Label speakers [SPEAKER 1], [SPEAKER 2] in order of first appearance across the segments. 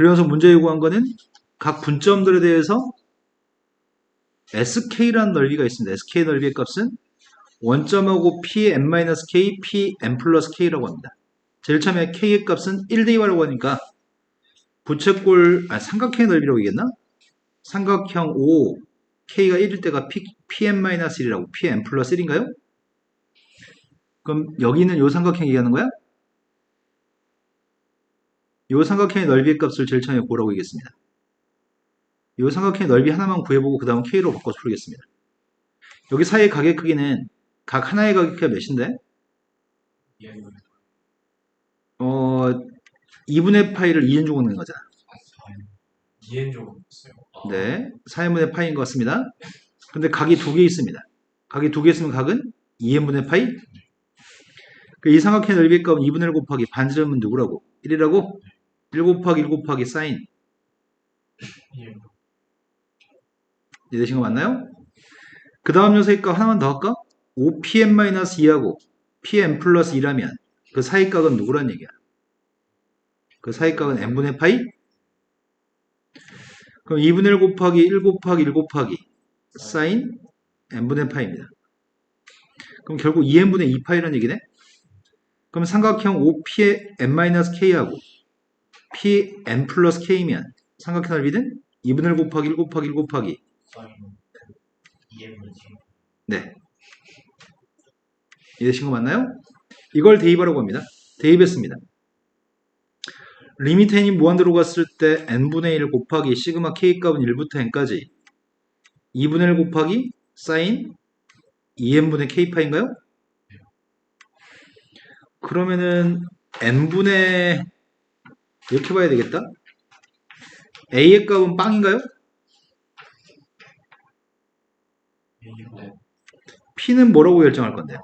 [SPEAKER 1] 그래서 문제 요구한 거는 각 분점들에 대해서 sk라는 넓이가 있습니다. sk 넓이의 값은 원점하고 pn-k, pn 플러스 k라고 합니다. 제일 처음에 k의 값은 1대2라고 하니까 부채꼴, 삼각형의 넓이라고 얘기했나? 삼각형 O, k가 1일 때가 pn-1이라고, pn 플러스 1인가요? 그럼 여기 있는 요 삼각형 얘기하는 거야? 요 삼각형의 넓이의 값을 제일 처음에 구하라고 얘기했습니다. 요 삼각형의 넓이 하나만 구해보고 그 다음 k로 바꿔서 풀겠습니다. 여기 사이의 각의 크기는 각 하나의 각의 크기가 몇인데? 2분의 파이를 2n제곱 넣는 거잖아.
[SPEAKER 2] 2n제곱 있어요.
[SPEAKER 1] 네, 4n분의 파이인 것 같습니다. 근데 각이 두 개 있습니다. 각이 두 개 있으면 각은 2n분의 파이? 이 삼각형의 넓이의 값은 2분의 1 곱하기 반지름은 누구라고? 1이라고? 1 곱하기 1 곱하기 사인. 이해되신 거 맞나요? 그 다음 녀석의 값 하나만 더 할까? 5pn-2하고 pn 플러스 2라면 그 사이 값은 누구란 얘기야? 그 사이 값은 n분의 파이? 그럼 2분의 1 곱하기 1 곱하기 1 곱하기 사인 n분의 파이입니다. 그럼 결국 2n분의 2파이라는 얘기네? 그럼 삼각형 OPN-K하고 PN 플러스 K면 삼각형 넓이는 2분의 1 곱하기 1 곱하기 1 곱하기 네. 이해되신 거 맞나요? 이걸 대입하라고 합니다. 대입했습니다. 리미트 n이 무한대로 갔을 때 n분의 1 곱하기 시그마 k 값은 1부터 n까지 2분의 1 곱하기 사인 2n분의 k파인가요? 그러면은 n분의 이렇게 봐야 되겠다. a의 값은 빵인가요? p는 뭐라고 결정할 건데요?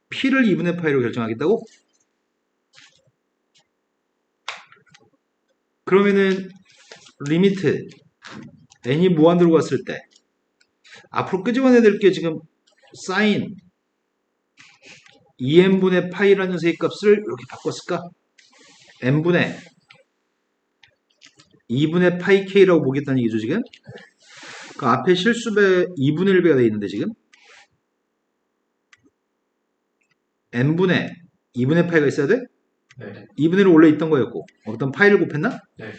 [SPEAKER 1] p를 2분의 파이로 결정하겠다고? 그러면은 리미트 n이 무한대로 갔을 때 앞으로 끄집어내야 될 게 지금 사인 2n분의 파이라는 녀석의 값을 이렇게 바꿨을까? n분의 2분의 파이 k라고 보겠다는 얘기죠 지금. 그 앞에 실수배 2분의 1배가 되어 있는데 지금 n분의 2분의 파이가 있어야 돼?
[SPEAKER 2] 네.
[SPEAKER 1] 2분의 1 원래 있던 거였고 어떤 파이를 곱했나?
[SPEAKER 2] 네.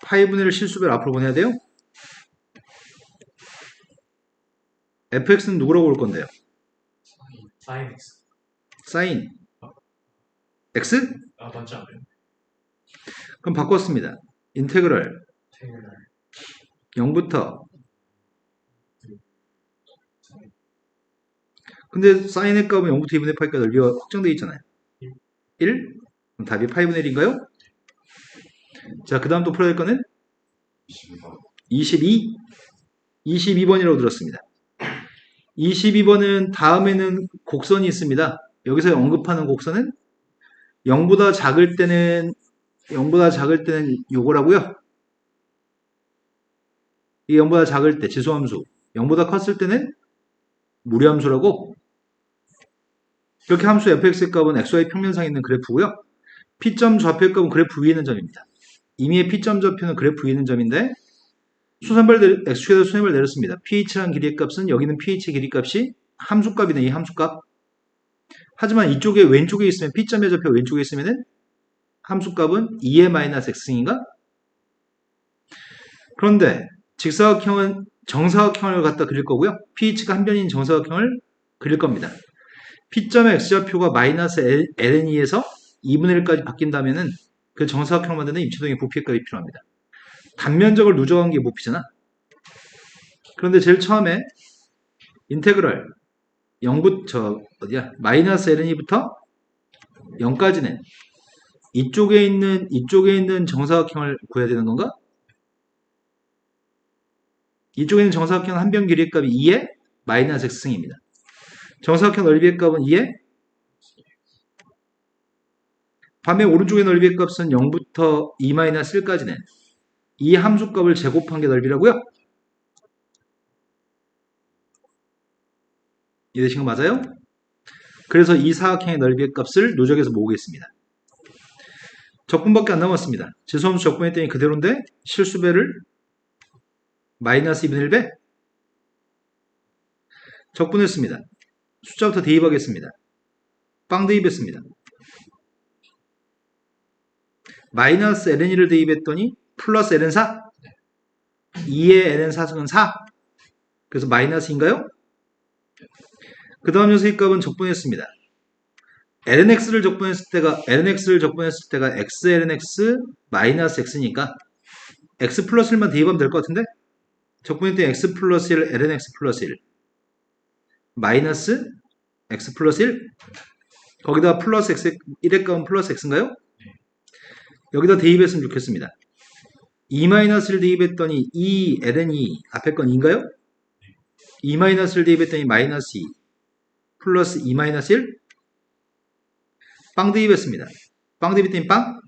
[SPEAKER 1] 파이분의 1 실수배를 앞으로 보내야 돼요? fx는 누구라고 볼 건데요?
[SPEAKER 2] 사인 x.
[SPEAKER 1] 사인 x?
[SPEAKER 2] 맞지 않아요?
[SPEAKER 1] 그럼 바꿨습니다. 인테그럴 0부터 근데 사인의 값은 0부터 2분의 파이까지 넓이가 확정되어 있잖아요. 1? 그럼 답이 파이분의 1인가요? 자, 그 다음 또 풀어야 될 거는 22. 22번이라고 들었습니다. 22번은 다음에는 곡선이 있습니다. 여기서 언급하는 곡선은 0보다 작을 때는 요거라고요. 이 0보다 작을 때 지수함수, 0보다 컸을 때는 무리함수라고. 이렇게 함수 fx의 값은 xy 평면상에 있는 그래프고요. p점 좌표의 값은 그래프 위에 있는 점입니다. 임의의 p점 좌표는 그래프 위에 있는 점인데 x축에다 수렴을 내렸습니다. ph라는 길이의 값은 여기는 ph의 길이 값이 함수값이네. 이 함수값. 하지만 이쪽에 왼쪽에 있으면 p점의 좌표 왼쪽에 있으면은 함수값은 2의 마이너스 x인가? 그런데 직사각형은 정사각형을 갖다 그릴 거고요. pH가 한 변인 정사각형을 그릴 겁니다. p점의 x좌표가 마이너스 ln에서 2분의 1까지 바뀐다면은 그 정사각형을 만드는 입체동의 부피의 값이 필요합니다. 단면적을 누적한 게 부피잖아. 그런데 제일 처음에 인테그럴 0부터 마이너스 ln부터 0까지는 이쪽에 있는 정사각형을 구해야 되는 건가? 이쪽에 있는 정사각형 한 변 길이의 값이 2의 마이너스 x승입니다. 정사각형 넓이의 값은 2의 반면 오른쪽의 넓이의 값은 0부터 2-1까지는 이 함수값을 제곱한 게 넓이라고요? 이해되신 거 맞아요? 그래서 이 사각형의 넓이의 값을 누적해서 모으겠습니다. 적분밖에 안 남았습니다. 지수함수 적분했더니 그대로인데 실수배를 마이너스 2분의 1배 적분했습니다. 숫자부터 대입하겠습니다. 빵 대입했습니다. 마이너스 ln2를 대입했더니 플러스 ln4 2의 ln4승은 4 그래서 마이너스인가요? 그 다음 녀석의 값은 적분했습니다. lnx를 적분했을 때가 x lnx 마이너스 x니까 x 플러스 1만 대입하면 될 것 같은데 적분했더니 x 플러스 1 lnx 플러스 1 마이너스 x 플러스 1 거기다 플러스 x 1의 값은 플러스 x인가요? 여기다 대입했으면 좋겠습니다. 2-1을 대입했더니 2 ln2 앞에 건 2인가요? 2-1을 대입했더니 마이너스 2 플러스 2-1 빵 대입했습니다. 빵 대입했더니 빵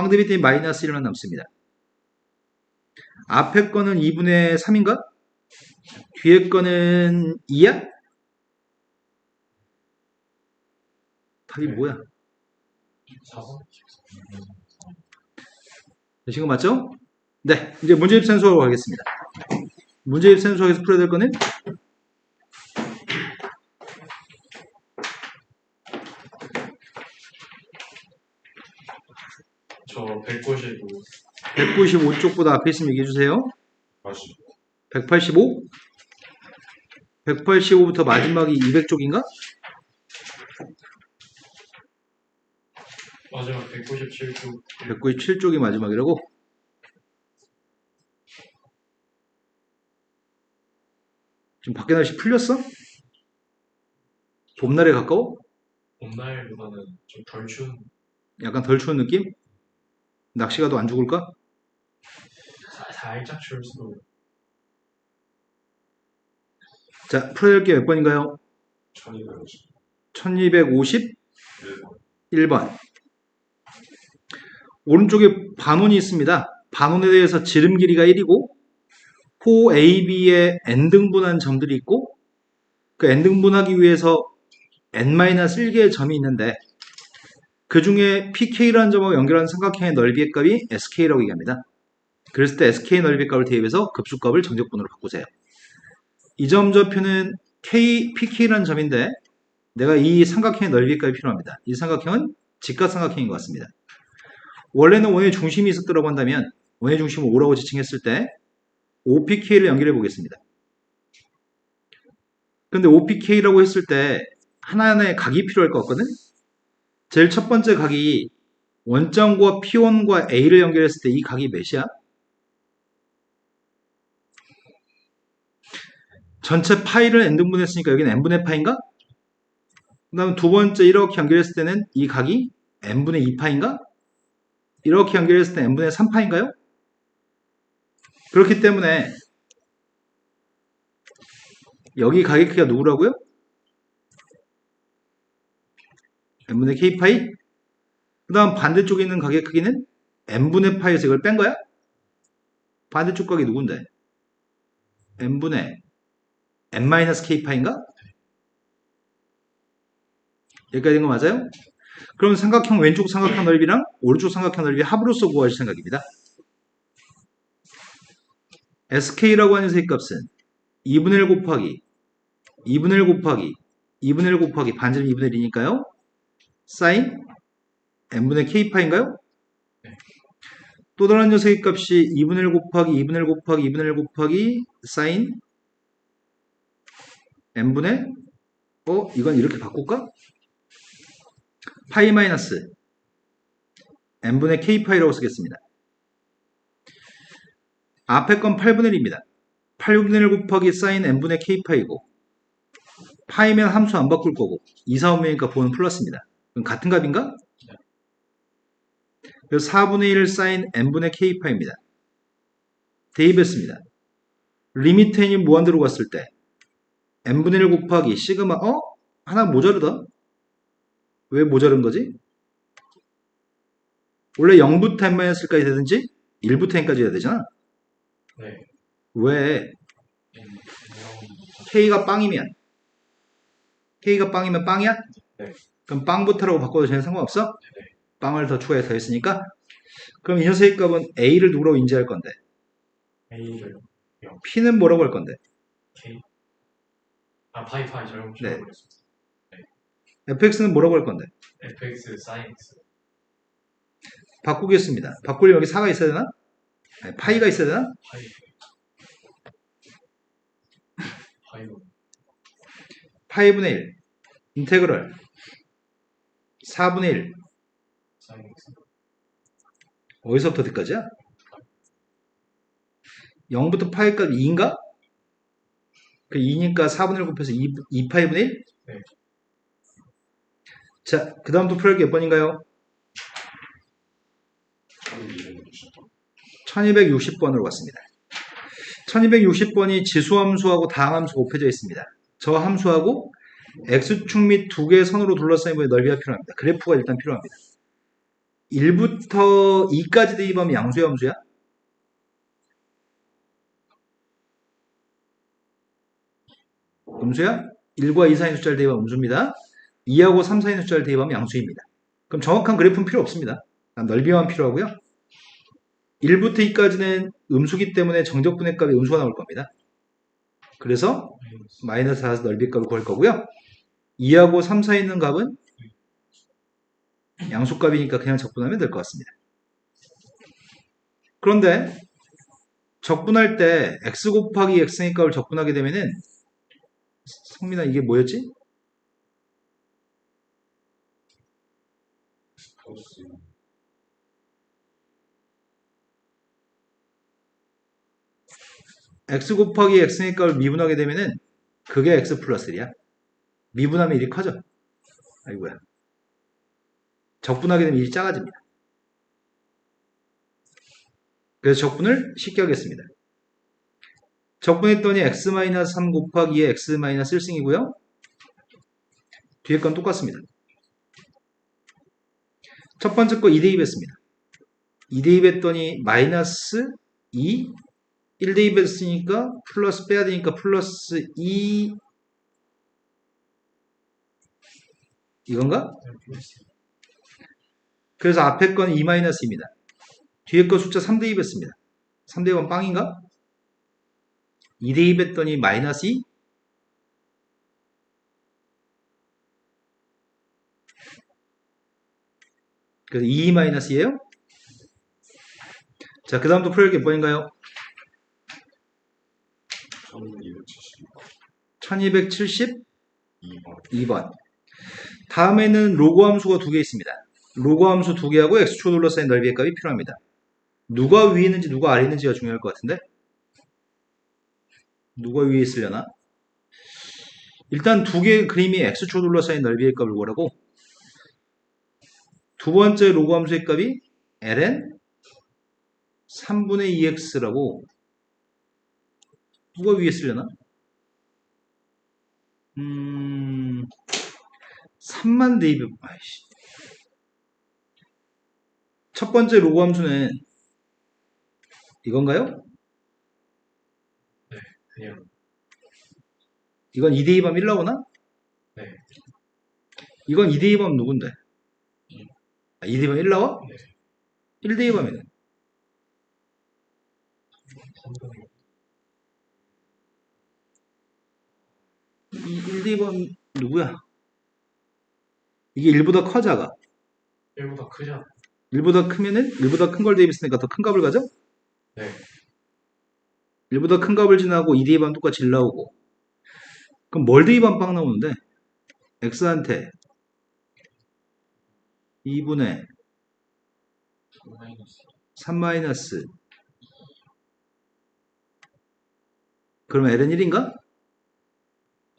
[SPEAKER 1] 대입했더니 마이너스 1만 남습니다. 앞에 거는 2분의 3인가? 뒤에 거는 2야? 답이 뭐야?
[SPEAKER 2] 4번?
[SPEAKER 1] 되신 거 맞죠? 네, 이제 문제집 센수하러 가겠습니다. 문제집 센수학에서 풀어야 될 거는
[SPEAKER 2] 저 195.
[SPEAKER 1] 195쪽보다 앞에 있으면 얘기해 주세요. 185? 185부터 마지막이 200쪽인가?
[SPEAKER 2] 마지막 197쪽.
[SPEAKER 1] 197쪽이 마지막이라고? 지금 밖에 날씨 풀렸어? 봄날에 가까워?
[SPEAKER 2] 봄날보다는 좀 덜 추운,
[SPEAKER 1] 약간 덜 추운 느낌? 낚시 가도 안 죽을까?
[SPEAKER 2] 살짝 추울 수도.
[SPEAKER 1] 자, 풀어야 될 게 몇 번인가요?
[SPEAKER 2] 1250.
[SPEAKER 1] 1251번. 오른쪽에 반원이 있습니다. 반원에 대해서 지름 길이가 1이고 호 AB에 n등분한 점들이 있고 그 n등분하기 위해서 n-1개의 점이 있는데 그 중에 PK라는 점하고 연결하는 삼각형의 넓이의 값이 SK라고 얘기합니다. 그랬을 때 SK 넓이의 값을 대입해서 급수값을 정적분으로 바꾸세요. 이 점 좌표는 PK라는 점인데 내가 이 삼각형의 넓이의 값이 필요합니다. 이 삼각형은 직각삼각형인 것 같습니다. 원래는 원의 중심이 있었다고 한다면 원의 중심을 5라고 지칭했을 때 OPK를 연결해 보겠습니다. 근데 OPK라고 했을 때 하나하나의 각이 필요할 것 같거든? 제일 첫 번째 각이 원점과 P1과 A를 연결했을 때 이 각이 몇이야? 전체 파이를 n등분 했으니까 여기는 n분의 파인가? 그 다음 두 번째 이렇게 연결했을 때는 이 각이 n분의 2파인가? 이렇게 연결했을 때 n분의 3파인가요? 그렇기 때문에 여기 각의 크기가 누구라고요? n분의 k파이? 그 다음 반대쪽에 있는 각의 크기는 n분의 파이에서 이걸 뺀 거야? 반대쪽 각이 누군데? n분의 n-k파인가? 여기까지 된 거 맞아요? 그럼 삼각형 왼쪽 삼각형 넓이랑 오른쪽 삼각형 넓이 합으로서 구하실 생각입니다. sk라고 하는 녀석의 값은 2분의 1 곱하기 2분의 1 곱하기 2분의 1 곱하기 반지름 2분의 1이니까요. sin n분의 k파인가요? 또 다른 녀석의 값이 2분의 1 곱하기 2분의 1 곱하기 2분의 1 곱하기 sin n분의 이건 이렇게 바꿀까? 파이 마이너스 n분의 k파이라고 쓰겠습니다. 앞에 건 8분의 1입니다. 8분의 1 곱하기 sin n분의 k파이고 파이면 함수 안 바꿀 거고 2, 4, 5명이니까 보는 플러스입니다. 그럼 같은 값인가? 그래서 4분의 1 sin n분의 k파입니다. 대입했습니다. 리미트 n이 무한대로 갔을 때 n분의 1 곱하기 시그마 하나 모자르다. 왜 모자른 거지? 원래 0부터 n-까지 되든지 1부터 n까지 해야 되잖아.
[SPEAKER 2] 네.
[SPEAKER 1] 왜? k가 빵이면 K가 빵이면 빵이야?
[SPEAKER 2] 네.
[SPEAKER 1] 그럼 빵부터라고 바꿔도 전혀 상관없어?
[SPEAKER 2] 네.
[SPEAKER 1] 빵을 더 추가해서 더했으니까. 그럼 이 녀석의 값은 A를 누구라고 인지할 건데
[SPEAKER 2] A를
[SPEAKER 1] P는 뭐라고 할 건데?
[SPEAKER 2] K 파이 잘못
[SPEAKER 1] 네.
[SPEAKER 2] 적어버렸습니다.
[SPEAKER 1] fx는 뭐라고 할 건데?
[SPEAKER 2] fx sin x
[SPEAKER 1] 바꾸겠습니다. 바꾸려면 여기 4가 있어야 되나? 아니, 파이가 있어야 되나?
[SPEAKER 2] 파이로
[SPEAKER 1] 파이분의 1 인테그럴 4분의 1
[SPEAKER 2] sin x
[SPEAKER 1] 어디서부터 어디까지야? 0부터 파이까지 2인가? 그 2니까 4분의 1 곱해서 2파이분의 1?
[SPEAKER 2] 네.
[SPEAKER 1] 자, 그 다음 또 풀기 몇 번인가요? 1260번으로 갔습니다. 1260번이 지수함수하고 다항함수 곱해져 있습니다. 저 함수하고 x축 및 두 개의 선으로 둘러싸인 부분의 넓이가 필요합니다. 그래프가 일단 필요합니다. 1부터 2까지 대입하면 양수야 함수야? 음수야? 1과 2 사이의 숫자를 대입하면 음수입니다. 2하고 3 사이의 숫자를 대입하면 양수입니다. 그럼 정확한 그래프는 필요 없습니다. 넓이만 필요하고요. 1부터 2까지는 음수기 때문에 정적분의 값이 음수가 나올 겁니다. 그래서 마이너스 4에서 넓이 값을 구할 거고요. 2하고 3 사이에 있는 값은 양수값이니까 그냥 적분하면 될 것 같습니다. 그런데 적분할 때 x 곱하기 x의 값을 적분하게 되면은 성민아 이게 뭐였지? x 곱하기 x의 값을 미분하게 되면은 그게 x 플러스 1이야. 미분하면 1이 커져. 아이고야. 적분하게 되면 1이 작아집니다. 그래서 적분을 쉽게 하겠습니다. 적분했더니 x-3 곱하기 2의 x-1승이고요. 뒤에 건 똑같습니다. 첫 번째 거 2대입했습니다. 2대입했더니 마이너스 2, 1대입했으니까 플러스 빼야 되니까 플러스 2 이건가? 그래서 앞에 건 2-2입니다. 뒤에 거 숫자 3대입했습니다. 3대입은 빵인가? 2대입했더니 마이너스 2? 그래서 2-2이에요? 자, 그 다음도 풀기 몇 번인가요? 1272번. 다음에는 로그 함수가 두 개 있습니다. 로그 함수 두 개하고 x축 둘러싸인 넓이의 값이 필요합니다. 누가 위에 있는지 누가 아래 있는지가 중요할 것 같은데? 누가 위에 있으려나? 일단 두 개의 그림이 x축 둘러싸인 넓이의 값을 구하라고. 두 번째 로그 함수의 값이 ln 3분의 2x라고. 누가 위에 있으려나? 3만 대입, 아이씨. 첫 번째 로그 함수는 이건가요?
[SPEAKER 2] 네, 그냥
[SPEAKER 1] 이건 2대입하면 1 나오나?
[SPEAKER 2] 네.
[SPEAKER 1] 이건 2대입하면 누군데? 2대입하면 1 나와?
[SPEAKER 2] 네.
[SPEAKER 1] 1대입하면 1대입하면 누구야? 이게 1보다 커 작아?
[SPEAKER 2] 1보다 크죠?
[SPEAKER 1] 1보다 크면은 1보다 큰 걸 대입했으니까 더 큰 값을 가져?
[SPEAKER 2] 네.
[SPEAKER 1] 1보다 큰 값을 지나고 2 대입하면 똑같이 1 나오고. 그럼 뭘 대입하면 빵 나오는데? x한테 2분의 3 마이너스 그러면 ln 1인가?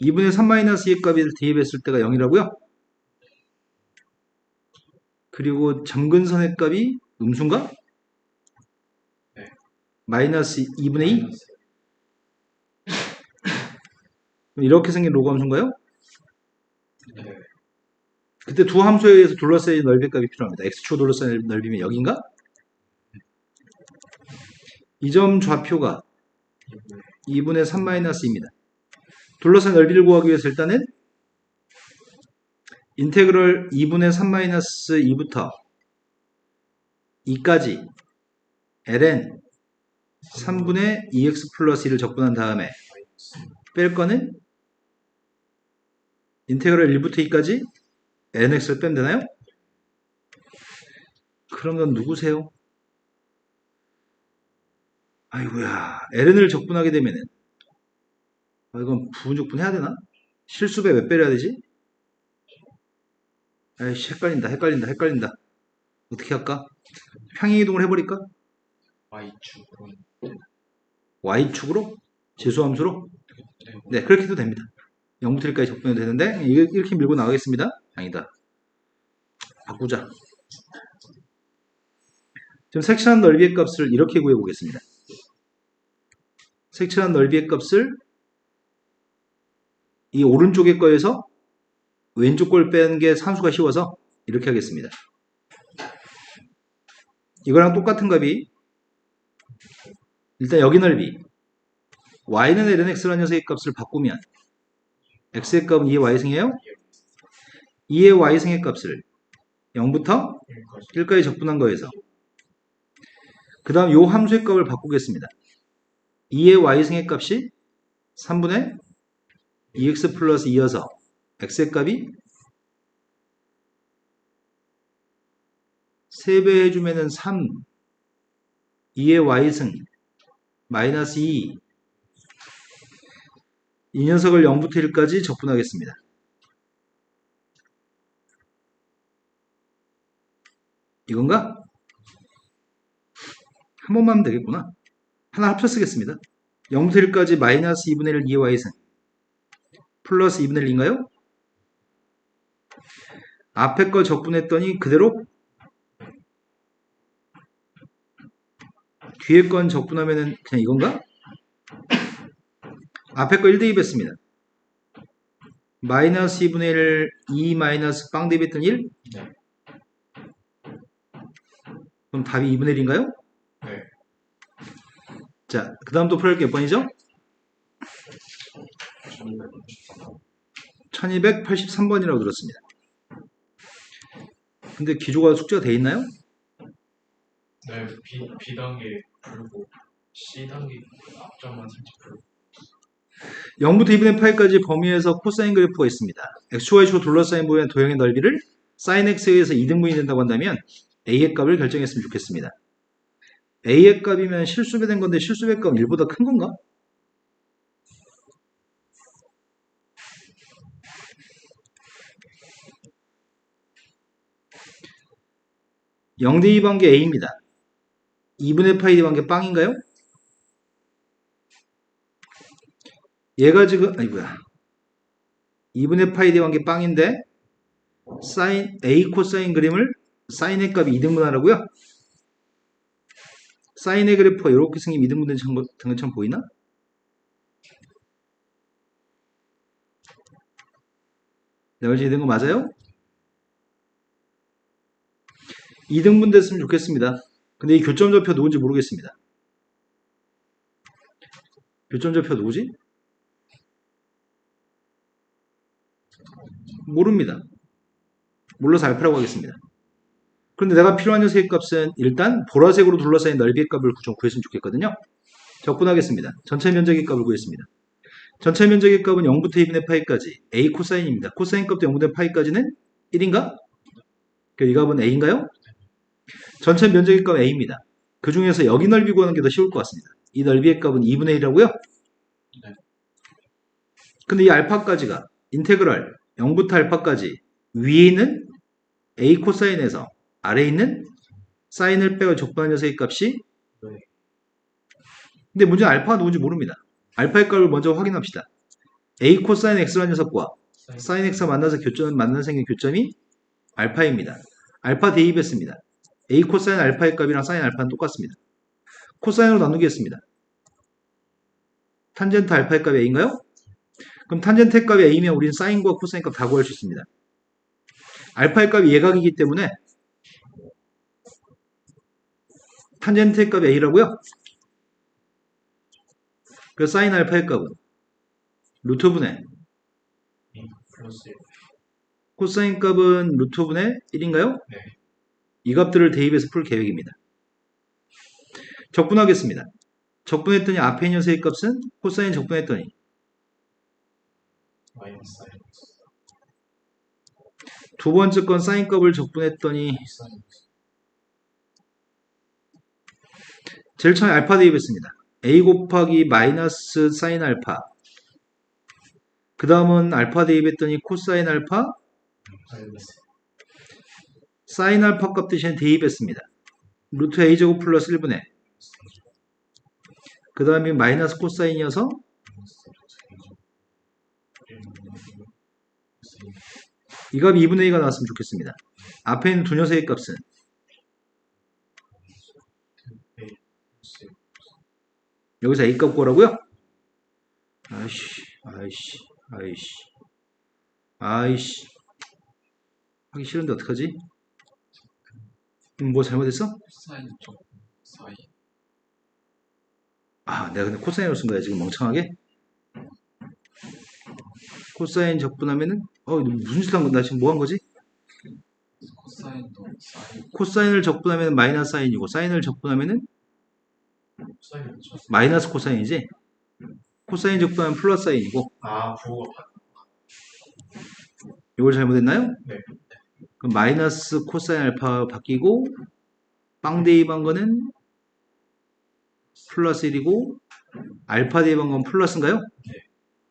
[SPEAKER 1] 2분의 3 마이너스 2의 값을 대입했을 때가 0이라고요? 그리고 점근선의 값이 음수인가?
[SPEAKER 2] 네.
[SPEAKER 1] 마이너스 2분의 2? 이렇게 생긴 로그 함수인가요?
[SPEAKER 2] 네.
[SPEAKER 1] 그때 두 함수에 의해서 둘러싸인 넓이의 값이 필요합니다. x축 둘러싸인 넓이면 여기인가? 이 점 좌표가 2분의 3 마이너스 2입니다. 둘러싸인 넓이를 구하기 위해서 일단은 인테그럴 2분의 3-2부터 2까지 ln 3분의 2x 플러스 1을 적분한 다음에 뺄 거는 인테그럴 1부터 2까지 lnx를 빼면 되나요? 그럼 넌 누구세요? 아이고야, ln을 적분하게 되면은 이건 부분적분 해야 되나? 실수배 몇 배를 해야 되지? 아이씨, 헷갈린다. 어떻게 할까? 평행이동을 해버릴까?
[SPEAKER 2] Y축으로.
[SPEAKER 1] y축으로? 재수함수로?
[SPEAKER 2] 네.
[SPEAKER 1] 네, 그렇게 해도 됩니다. 0부터 1까지 적분해도 되는데 이렇게 밀고 나가겠습니다. 아니다. 바꾸자. 지금 색칠한 넓이의 값을 이렇게 구해보겠습니다. 색칠한 넓이의 값을 이 오른쪽의 거에서 왼쪽 걸 뺀 게 산수가 쉬워서 이렇게 하겠습니다. 이거랑 똑같은 값이 일단 여기 넓이 y는 lnx라는 녀석의 값을 바꾸면 x의 값은 2의 y승이에요. 2의 y승의 값을 0부터 1까지 적분한 거에서 그 다음 요 함수의 값을 바꾸겠습니다. 2의 y승의 값이 3분의 2x 플러스 2여서 x의 값이 3배 해주면은 3, 2의 y승, 마이너스 2. 이 녀석을 0부터 1까지 적분하겠습니다. 이건가? 한 번만 하면 되겠구나. 하나 합쳐 쓰겠습니다. 0부터 1까지 마이너스 2분의 1 2의 y승 플러스 2분의 1인가요? 앞에 거 적분했더니 그대로 뒤에 건 적분하면은 그냥 이건가? 앞에 거 1대2 뺐습니다. 마이너스 2분의 1 2 마이너스 빵 대비했던 1?
[SPEAKER 2] 네.
[SPEAKER 1] 그럼 답이 2분의 1인가요?
[SPEAKER 2] 네.
[SPEAKER 1] 자, 그 다음 또 풀어볼 게 몇 번이죠? 1283번이라고 들었습니다. 근데 기조가 숙제가 돼 있나요?
[SPEAKER 2] 네. B단계 풀고 C단계 앞점만 살짝 풀고.
[SPEAKER 1] 0부터 2분의 파이까지 범위에서 코사인 그래프가 있습니다. xy축 둘러싸인 부분의 도형의 넓이를 sin x에 의해서 2등분이 된다고 한다면 a의 값을 결정했으면 좋겠습니다. a의 값이면 실수배 된 건데 실수배 값은 1보다 큰 건가? (0 대 2) 반개 a입니다. 2분의 파이 반개 빵인가요? 얘가 지금 아이고야 2분의 파이 대관계 빵인데 사인 a 코사인 그림을 사인의 값이 2등분 하라고요? 사인의 그래프가 이렇게 생긴 2등분 된 것처럼 보이나? 내가 지금 된 거 맞아요? 2등분 됐으면 좋겠습니다. 근데 이 교점좌표 누군지 모르겠습니다. 교점좌표 누구지? 모릅니다. 몰라서 알파라고 하겠습니다. 그런데 내가 필요한 녀석의 값은 일단 보라색으로 둘러싸인 넓이의 값을 좀 구했으면 좋겠거든요. 적분하겠습니다. 전체 면적의 값을 구했습니다. 전체 면적의 값은 0부터 2분의 파이까지 a 코사인입니다. 코사인 값도 0분의 파이까지는 1인가? 이 값은 a인가요? 전체 면적의 값은 a입니다. 그 중에서 여기 넓이 구하는 게 더 쉬울 것 같습니다. 이 넓이의 값은 2분의 1이라고요? 근데 이 알파까지가 인테그럴 0부터 알파까지 위에 있는 a 코사인에서 아래에 있는 사인을 빼고 적분한 녀석의 값이 근데 문제는 알파가 누군지 모릅니다. 알파의 값을 먼저 확인합시다. a 코사인 x라는 녀석과 사인 x가 만나서 만나서 생긴 교점이 알파입니다. 알파 대입했습니다. a 코사인 알파의 값이랑 사인 알파는 똑같습니다. 코사인으로 나누겠습니다. 탄젠트 알파의 값이 a인가요? 그럼 탄젠트의 값이 a면 우리는 사인과 코사인 값 다 구할 수 있습니다. 알파의 값이 예각이기 때문에 탄젠트의 값이 a라고요? 그래서 사인 알파의 값은 루트분의
[SPEAKER 2] 플러스
[SPEAKER 1] 코사인 값은 루트 오분의 1인가요?
[SPEAKER 2] 네.
[SPEAKER 1] 이 값들을 대입해서 풀 계획입니다. 적분하겠습니다. 적분했더니 앞에 있는 녀석의 값은 코사인 적분했더니
[SPEAKER 2] 마이너스 사인
[SPEAKER 1] 두 번째 건 사인 값을 적분했더니
[SPEAKER 2] 사인
[SPEAKER 1] 제일 처음에 알파 대입했습니다. a 곱하기 마이너스 사인 알파. 그 다음은 알파 대입했더니 코사인 알파,
[SPEAKER 2] 마이너스
[SPEAKER 1] 사인 알파 값 대신에 대입했습니다. 루트 a제곱 플러스 1분의 그 다음에 마이너스 코사인이어서 이 값이 2분의 2가 나왔으면 좋겠습니다. 앞에 있는 두 녀석의 값은 여기서 a 값 구하라고요? 아이씨 하기 싫은데 어떡하지? 뭐 잘못했어?
[SPEAKER 2] 사인 쪽 사인
[SPEAKER 1] 아, 내가 근데 코사인으로 쓴 거야 지금 멍청하게? 코사인 적분하면은 무슨 짓 한 건데? 나 지금 뭐 한 거지?
[SPEAKER 2] 코사인도 사인
[SPEAKER 1] 코사인을 적분하면 마이너스 사인이고 사인을 적분하면은
[SPEAKER 2] 사인 그쵸?
[SPEAKER 1] 마이너스 코사인이지? 코사인 적분하면 플러스 사인이고
[SPEAKER 2] 아 부호가
[SPEAKER 1] 이걸 잘못했나요?
[SPEAKER 2] 네.
[SPEAKER 1] 그럼 마이너스 코사인 알파 바뀌고 빵 대입한 거는 플러스 1이고 알파 대입한 건 플러스인가요?
[SPEAKER 2] 네.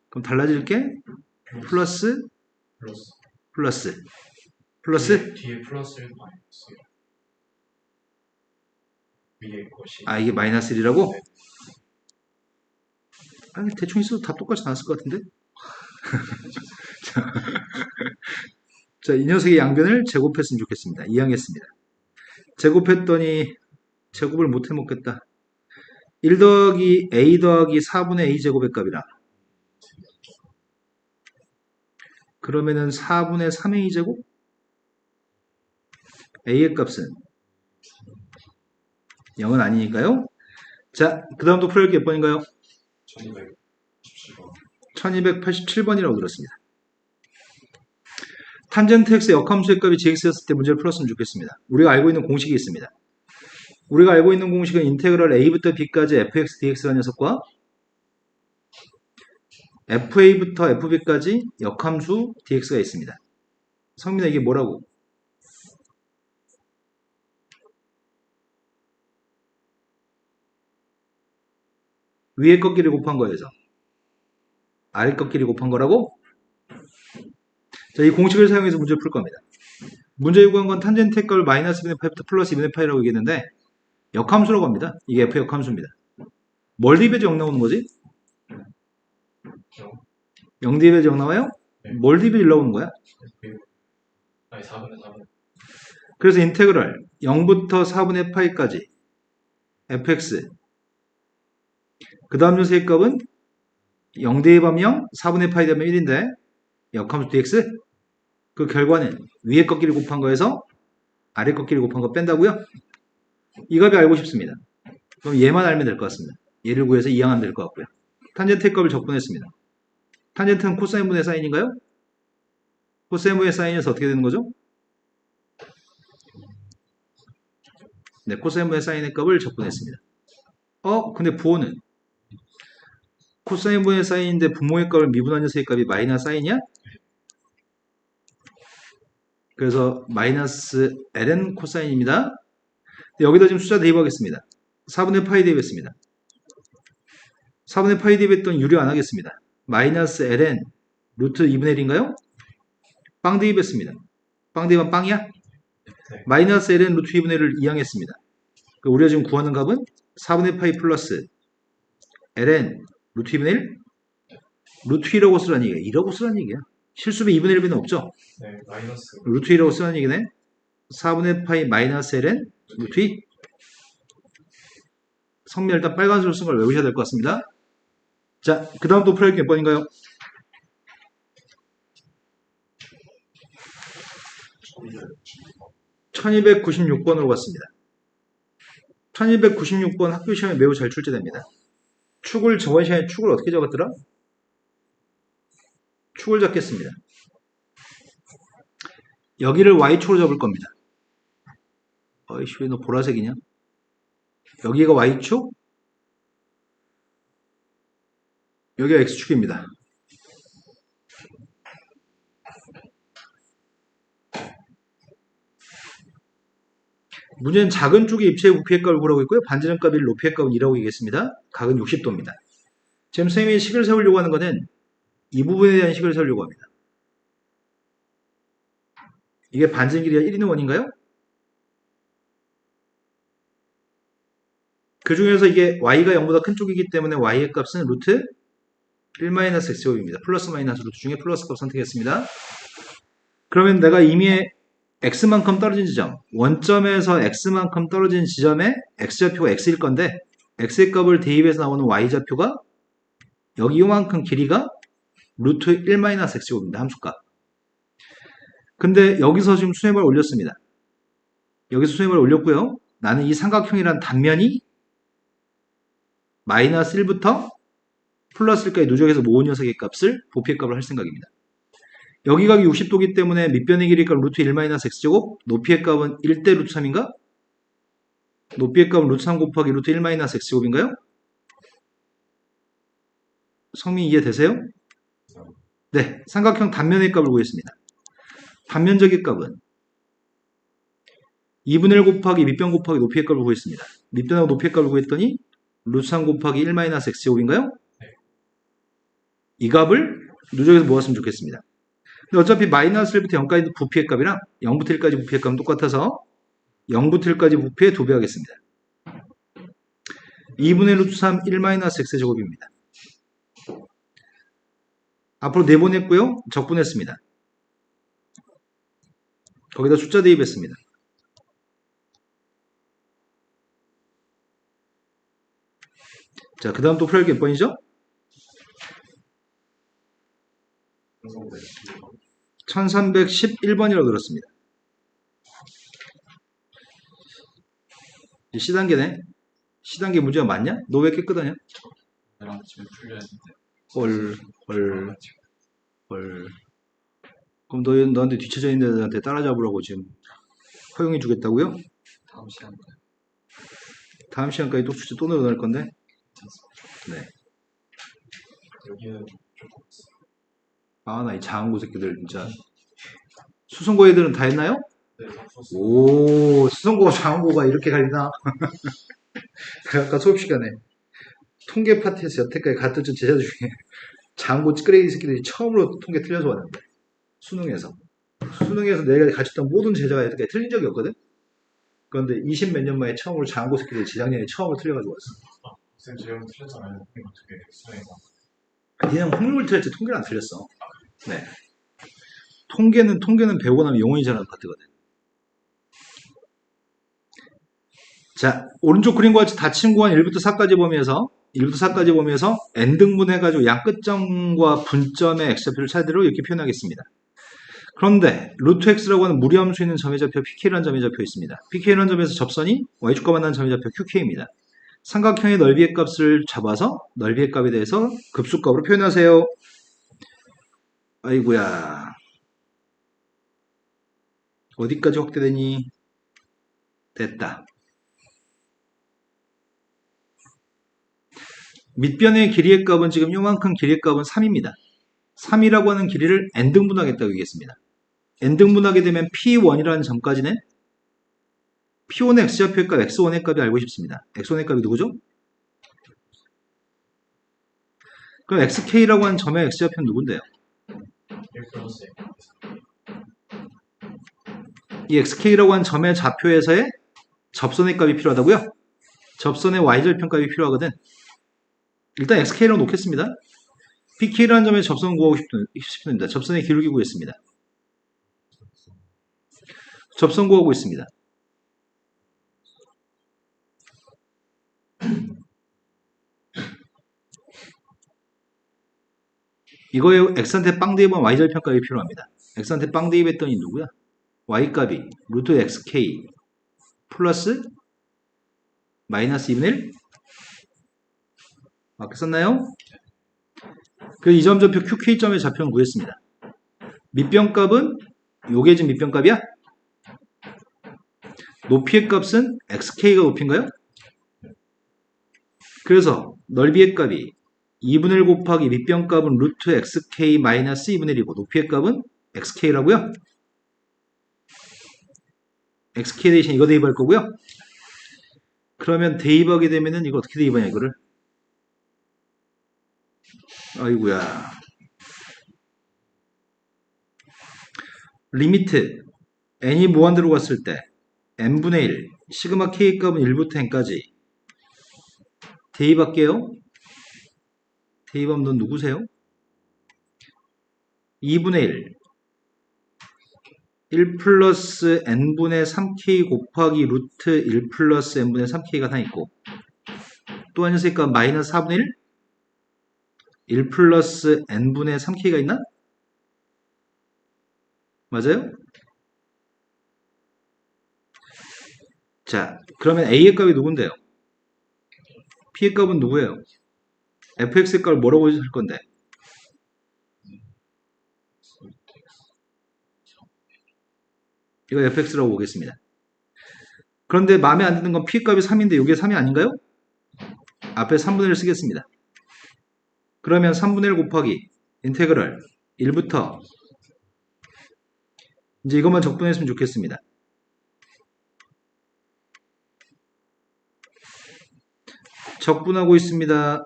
[SPEAKER 1] 그럼 달라질 게 플러스
[SPEAKER 2] 플러스
[SPEAKER 1] 플러스 플러스
[SPEAKER 2] 뒤에 플러스를 마이너스 위에 것이
[SPEAKER 1] 아 이게 마이너스 1이라고?
[SPEAKER 2] 네.
[SPEAKER 1] 아니 대충 있어도 다 똑같이 나왔을 것 같은데 자, 이 녀석의 양변을 제곱했으면 좋겠습니다. 이항했습니다. 제곱했더니 제곱을 못 해먹겠다. 1 더하기 a 더하기 4분의 a 제곱의 값이라 그러면은 4분의 3a 제곱? a의 값은 0은 아니니까요. 자, 그 다음도 풀어야 몇 번인가요?
[SPEAKER 2] 1287번
[SPEAKER 1] 1287번이라고 들었습니다. 탄젠트 x의 역함수의 값이 gx였을 때 문제를 풀었으면 좋겠습니다. 우리가 알고 있는 공식이 있습니다. 우리가 알고 있는 공식은 인테그럴 a부터 b까지 fx dx라는 녀석과 fa부터 fb까지 역함수 dx가 있습니다. 성민아 이게 뭐라고? 위에 꺾기를 곱한 거에서 아래 꺾기를 곱한 거라고? 자, 이 공식을 사용해서 문제를 풀 겁니다. 문제 요구한 건 탄젠트 값을 마이너스 2분의 파이부터 플러스 2분의 파이라고 얘기했는데 역함수라고 합니다. 이게 f 역함수입니다. 뭘 대입해서 0 나오는 거지? 0 대입해서 0 나와요?
[SPEAKER 2] 네.
[SPEAKER 1] 뭘 대입해서 1 나오는 거야?
[SPEAKER 2] 아니 4분의 4분
[SPEAKER 1] 그래서 인테그럴 0부터 4분의 파이까지 fx 그 다음 녀석의 값은 0 대입하면 0, 4분의 파이 되면 1인데 역함수 dx 그 결과는 위에 꺾기를 곱한 거에서 아래 꺾기를 곱한 거 뺀다고요? 이 값이 알고 싶습니다. 그럼 얘만 알면 될 것 같습니다. 얘를 구해서 이항하면 될 것 같고요. 탄젠트 값을 적분했습니다. 탄젠트는 코사인분의 사인인가요? 코사인분의 사인이어서 어떻게 되는 거죠? 네, 코사인분의 사인의 값을 적분했습니다. 근데 부호는 코사인분의 사인인데 분모의 값을 미분한 녀석의 값이 마이너스 사인이야? 그래서 마이너스 ln 코사인입니다. 여기다 지금 숫자 대입하겠습니다. 4분의 파이 대입했습니다. 4분의 파이 대입했더니 유리 안 하겠습니다. 마이너스 ln 루트 2분의 1인가요? 빵 대입했습니다. 빵 대입하면 빵이야?
[SPEAKER 2] 네.
[SPEAKER 1] 마이너스 ln 루트 2분의 1을 이항했습니다. 우리가 지금 구하는 값은 4분의 파이 플러스 ln 루트 2분의 1? 루트 2라고 쓰라는 얘기야. 2라고 쓰라는 얘기야. 실수면 2분의 1배는 없죠?
[SPEAKER 2] 네 마이너스
[SPEAKER 1] 루트 2라고 쓰라는 얘기네. 4분의 파이 마이너스 ln 루트 2. 성미 일단 빨간색으로 쓴 걸 외우셔야 될 것 같습니다. 자, 그 다음 또 풀어야 몇 번인가요? 1296번으로 갔습니다. 1296번 학교 시험에 매우 잘 출제됩니다. 축을 저번 시간에 축을 어떻게 적었더라? 축을 잡겠습니다. 여기를 y축으로 잡을 겁니다. 어이씨, 왜 너 보라색이냐? 여기가 y축, 여기가 x축입니다. 문제는 작은 쪽의 입체의 부피의 값을 구하고 있고요. 반지름 값 1, 높이의 값은 2라고 얘기했습니다. 각은 60도입니다. 지금 선생님이 식을 세우려고 하는 것은 이 부분에 대한 식을 세우려고 합니다. 이게 반지름 길이가 1 있는 원인가요? 그 중에서 이게 y가 0보다 큰 쪽이기 때문에 y의 값은 루트 1-x제곱입니다. 플러스 마이너스 루트 중에 플러스 값 선택했습니다. 그러면 내가 이미 x만큼 떨어진 지점, 원점에서 x만큼 떨어진 지점에 x좌표가 x일 건데 x의 값을 대입해서 나오는 y좌표가 여기 요만큼 길이가 루트 1-x제곱입니다. 함수값. 근데 여기서 지금 수렴을 올렸습니다. 여기서 수렴을 올렸고요. 나는 이 삼각형이란 단면이 마이너스 1부터 플러스 1까지 누적해서 모은 녀석의 값을 부피의 값을 할 생각입니다. 여기 각이 60도기 때문에 밑변의 길이 값 루트 1-x제곱, 높이의 값은 1대 루트 3인가? 높이의 값은 루트 3 곱하기 루트 1-x제곱인가요? 성민 이해되세요? 네, 삼각형 단면의 값을 구했습니다. 단면적의 값은 2분의 1 곱하기 밑변 곱하기 높이의 값을 구했습니다. 밑변하고 높이의 값을 구했더니 루트 3 곱하기 1-x제곱인가요? 이 값을 누적해서 모았으면 좋겠습니다. 근데 어차피 마이너스 1부터 0까지 부피의 값이랑 0부터 1까지 부피의 값은 똑같아서 0부터 1까지 부피의 2배 하겠습니다. 2분의 루트 3 1-x제곱입니다. 앞으로 내보냈고요. 적분했습니다. 거기다 숫자 대입했습니다. 자, 그 다음 또 풀어야 할 게 몇 번이죠? 1311번이라고 들었습니다. C단계네. C단계 문제가 맞냐? 너 왜 깨끗하냐?
[SPEAKER 2] 나랑 지금 풀려야 되는데.
[SPEAKER 1] 헐. 그럼 너한테 뒤쳐져 있는 애들한테 따라잡으라고 지금 허용해 주겠다고요?
[SPEAKER 2] 다음 시간까지.
[SPEAKER 1] 다음 시간까지 또 숙제 또 늘어날 건데?
[SPEAKER 2] 괜찮습니다.
[SPEAKER 1] 네.
[SPEAKER 2] 여기는 조금
[SPEAKER 1] 아, 나 이 장한고 새끼들 진짜. 수성고 애들은 다 했나요?
[SPEAKER 2] 네, 다 풀었어요.
[SPEAKER 1] 오, 수성고 장한고가 이렇게 갈리나? 아까 수업 시간에 통계 파트에서 여태까지 가르쳤던 제자 중에 장고 찌끄레기 새끼들이 처음으로 통계 틀려서 왔는데 수능에서 내가 가르쳤던 모든 제자가 여태까지 틀린 적이 없거든. 그런데 20 몇 년 만에 처음으로 장고 새끼들이 재작년에 처음으로 틀려가지고 왔어.
[SPEAKER 2] 선생님 제가 틀렸잖아요. 선생님 어떻게 수행해서.
[SPEAKER 1] 그냥 확률을 틀렸지 통계는 안 틀렸어. 네. 통계는 배우고 나면 영원히 잘하는 파트거든. 자, 오른쪽 그림과 같이 닫힌 구간 1부터 4까지 보면서 n등분해가지고 양끝점과 분점의 x좌표를 차례대로 이렇게 표현하겠습니다. 그런데 루트 x라고 하는 무리함수 있는 점의 좌표 pk라는 점의 좌표 있습니다. pk라는 점에서 접선이 y축과 만나는 점의 좌표 qk입니다. 삼각형의 넓이의 값을 잡아서 넓이의 값에 대해서 급수값으로 표현하세요. 아이고야. 어디까지 확대되니? 됐다. 밑변의 길이의 값은 지금 요만큼 길이의 값은 3입니다. 3이라고 하는 길이를 n등분하겠다고 얘기했습니다. n등분하게 되면 p1이라는 점까지는 p1의 x좌표의 값, x1의 값이 알고 싶습니다. x1의 값이 누구죠? 그럼 xk라고 하는 점의 x좌표는 누군데요?
[SPEAKER 2] 1 플러스
[SPEAKER 1] 이 xk라고 하는 점의 좌표에서의 접선의 값이 필요하다고요? 접선의 y절편 값이 필요하거든. 일단 xk라고 놓겠습니다. pk라는 점에 접선 구하고 싶습니다. 접선의 기울기 구했습니다. 접선 구하고 있습니다. 이거에 x한테 빵 대입하면 y절편 값이 필요합니다. x한테 빵 대입했더니 누구야? y값이 루트 xk 플러스 마이너스 2분의 1? 맞게 썼나요? 그래서 이 점 좌표 QK점의 좌표는 구했습니다. 밑변값은 요게 지금 밑변값이야? 높이의 값은 xk가 높이인가요? 그래서 넓이의 값이 2분의 1 곱하기 밑변값은 루트 xk 마이너스 2분의 1이고 높이의 값은 xk라고요? xk 대신 이거 대입할 거고요. 그러면 대입하게 되면은 이거 어떻게 대입하냐 이거를. 아이고야. 리미트 n이 무한대로 갔을 때 n분의 1 시그마 k 값은 1부터 n까지 대입할게요. 대입하면 넌 누구세요? 2분의 1 플러스 n분의 3k 곱하기 루트 1 플러스 n분의 3k가 하나 있고 또 한 녀석이니까 마이너스 4분의 1 플러스 n분의 3k가 있나? 맞아요? 자, 그러면 a의 값이 누군데요? p의 값은 누구예요? fx의 값을 뭐라고 할 건데? 이거 fx라고 보겠습니다. 그런데 마음에 안 드는 건 p의 값이 3인데 이게 3이 아닌가요? 앞에 3분의 1 쓰겠습니다. 그러면 3분의 1 곱하기 인테그럴 1부터 이제 이것만 적분했으면 좋겠습니다. 적분하고 있습니다.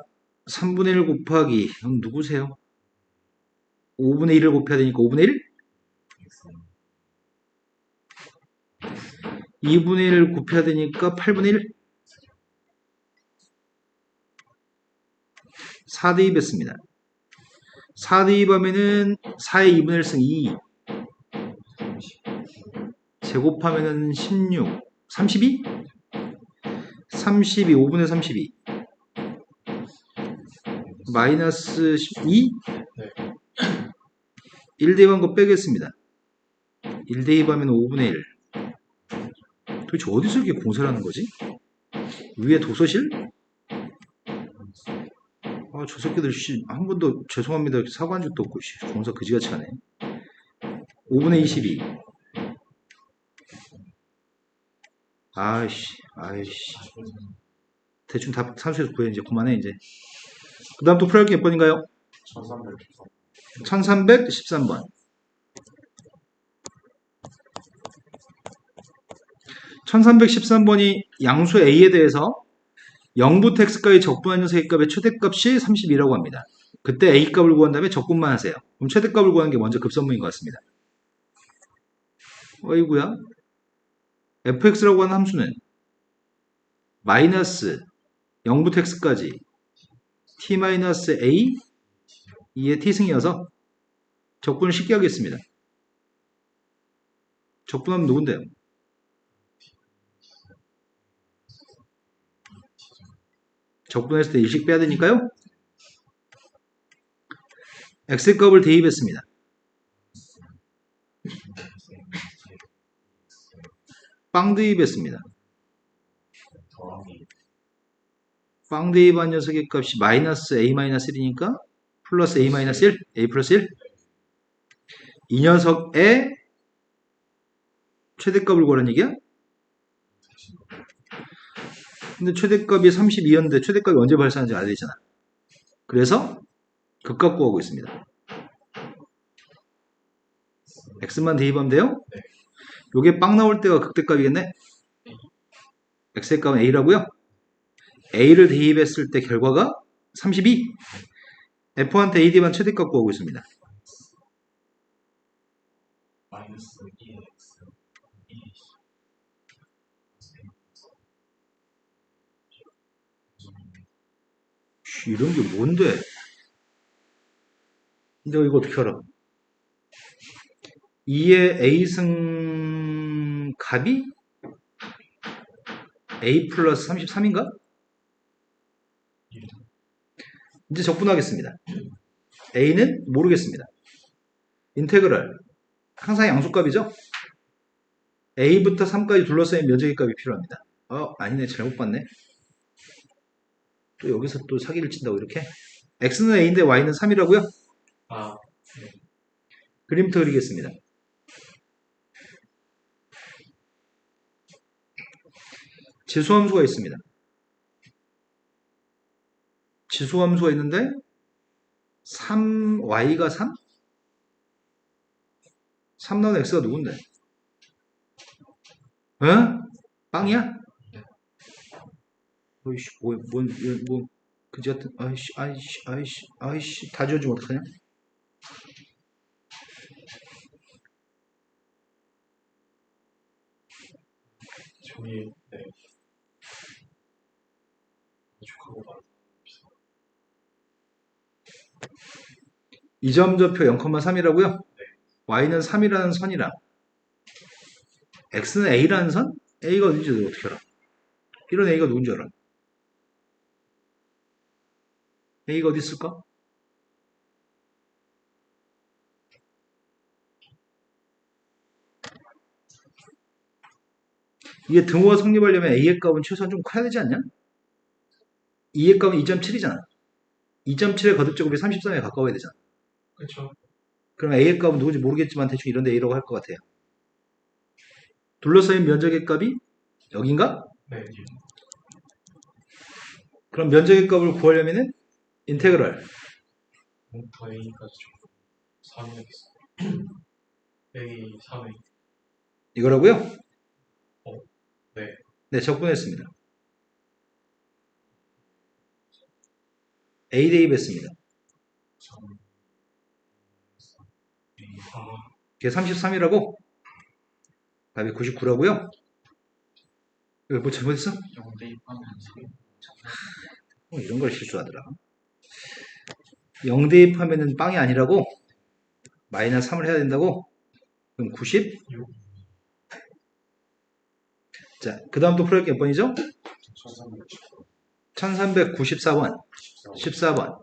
[SPEAKER 1] 3분의 1 곱하기 누구세요? 5분의 1을 곱해야 되니까 5분의 1? 2분의 1을 곱해야 되니까 8분의 1? 4대입했습니다. 4대입하면은 4의 2분의 1승 2 제곱하면은 16 32? 32 5분의 32 마이너스 12? 1대입한 거 빼겠습니다. 1대입하면 5분의 1 도대체 어디서 이렇게 공사를 하는 거지? 위에 도서실? 아, 저 새끼들, 씨, 한 번도 죄송합니다. 사과한 적도 없고, 씨, 공사 그지같이 하네. 5분의 22. 아이씨. 대충 다 산수에서 구해, 이제. 그만해, 이제. 그 다음 또 풀어야 할게 몇 번인가요? 1313번. 1313번이 양수 A에 대해서 0부터 x까지 적분한 녀석의 값의 최대값이 32라고 합니다. 그때 A값을 구한 다음에 적분만 하세요. 그럼 최대값을 구하는 게 먼저 급선무인 것 같습니다. 어이구야. fx라고 하는 함수는 마이너스 0부터 x까지 t-a 2의 t승이어서 적분을 쉽게 하겠습니다. 적분하면 누군데요? 적분했을 때 일식 빼야 되니까요. x값을 대입했습니다. 빵 대입했습니다. 빵 대입한 녀석의 값이 마이너스 a-1이니까 플러스 a-1, a 플러스 1. 이 녀석의 최대값을 구하는 얘기야? 근데 최대값이 32였는데 최대값이 언제 발생하는지 알아야 되잖아. 그래서 극값 구하고 있습니다. x만 대입하면 돼요? 요게 빵 나올 때가 극대값이겠네? x의 값은 a라고요? a를 대입했을 때 결과가 32. f한테 a 대입한 최대값 구하고 있습니다.
[SPEAKER 2] 마이너스 2x
[SPEAKER 1] 이런 게 뭔데? 내가 이거 어떻게 알아? 2의 a승 값이 a 플러스 33인가? 이제 적분하겠습니다. a는 모르겠습니다. 인테그럴 항상 양수값이죠? a부터 3까지 둘러싸인 면적의 값이 필요합니다. 아니네. 잘못 봤네. 또 여기서 또 사기를 친다고 이렇게? x는 a인데 y는 3이라고요?
[SPEAKER 2] 아,
[SPEAKER 1] 그림부터 그리겠습니다. 지수함수가 있습니다. 지수함수가 있는데 3y가 3? 3 나오는 x가 누군데? 어? 빵이야? 어이씨, 그지 같은, 아이씨, 다 지워주면 어떡하냐?
[SPEAKER 2] 저기 네. 족하고 말.
[SPEAKER 1] 이 점 좌표 0,3이라고요? y는 3이라는 선이랑 x는 a라는 선? a가 어딘지 어떻게 알아? 이런 a가 누군지 알아? a가 어디 있을까? 이게 등호가 성립하려면 a의 값은 최소한 좀 커야 되지 않냐? 2의 값은 2.7이잖아. 2.7의 거듭제곱이 33에 가까워야 되잖아.
[SPEAKER 2] 그렇죠.
[SPEAKER 1] 그럼 a의 값은 누군지 모르겠지만 대충 이런 데 a라고 할 것 같아요. 둘러싸인 면적의 값이 여긴가?
[SPEAKER 2] 네.
[SPEAKER 1] 그럼 면적의 값을 구하려면은 인테그랄
[SPEAKER 2] 더 A까지 좀 3이 있어. A 3이.
[SPEAKER 1] 이거라고요?
[SPEAKER 2] 네.
[SPEAKER 1] 네, 적분했습니다. A 대입했습니다.
[SPEAKER 2] 3.
[SPEAKER 1] 그게 33이라고? 답이 99라고요? 이거 뭐 잘못했어?
[SPEAKER 2] 0대 2하면 3.
[SPEAKER 1] 이런 걸 실수하더라. 0 대입하면은 빵이 아니라고? 마이너스 3을 해야 된다고? 그럼 90?
[SPEAKER 2] 6.
[SPEAKER 1] 자, 그 다음 또 풀어볼 게 몇 번이죠?
[SPEAKER 2] 1360.
[SPEAKER 1] 1394번. 14번.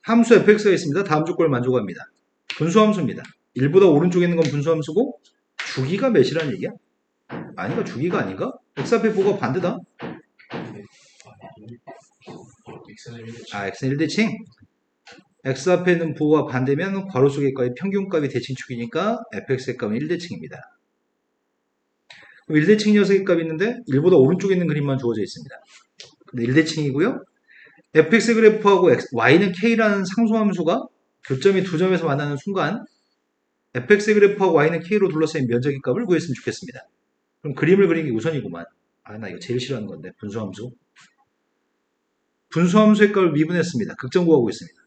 [SPEAKER 1] 함수 fx가 있습니다. 다음 조건을 만족합니다. 분수함수입니다. 1보다 오른쪽에 있는 건 분수함수고 주기가 몇이라는 얘기야? 아닌가? 주기가 아닌가? x 앞에 보가 반대다.
[SPEAKER 2] X는 1.
[SPEAKER 1] 아, x는 1대칭. x 앞에 있는 부호가 반대면 괄호 속의 값이 평균값이 대칭축이니까 fx의 값은 1대칭입니다. 그럼 1대칭 녀석의 값이 있는데 1보다 오른쪽에 있는 그림만 주어져 있습니다. 근데 1대칭이고요. fx 그래프하고 y는 k라는 상수함수가 교점이 두 점에서 만나는 순간 fx 그래프하고 y는 k로 둘러싸인 면적의 값을 구했으면 좋겠습니다. 그럼 그림을 그리는 게 우선이구만. 아, 나 이거 제일 싫어하는 건데 분수함수. 분수함수의 값을 미분했습니다. 극점 구하고 있습니다.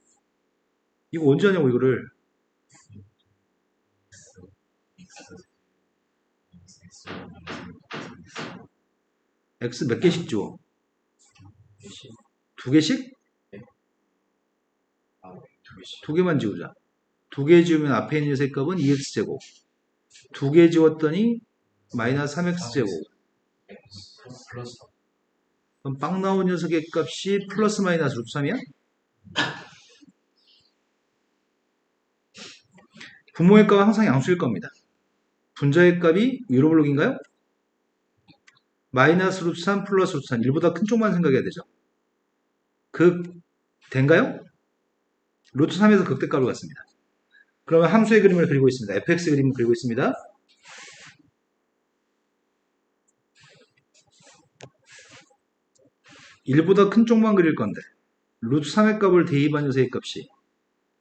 [SPEAKER 1] 이거 언제 하냐고 이거를. x 몇 개씩 줘? 두 개씩?
[SPEAKER 2] 두 개씩.
[SPEAKER 1] 두 개만 지우자. 두 개 지우면 앞에 있는 녀석의 값은 2x제곱. 두 개 지웠더니 마이너스 3x제곱.
[SPEAKER 2] 플러스.
[SPEAKER 1] 그럼 빵 나온 녀석의 값이 플러스 마이너스 루트 3이야? 분모의 값은 항상 양수일 겁니다. 분자의 값이 위로 블록인가요? 마이너스 루트 3 플러스 루트 3. 1보다 큰 쪽만 생각해야 되죠. 된가요? 루트 3에서 극대값을 갖습니다. 그러면 함수의 그림을 그리고 있습니다. fx 그림을 그리고 있습니다. (1보다) 큰 쪽만 그릴 건데 루트 3의 값을 대입한 녀석의 값이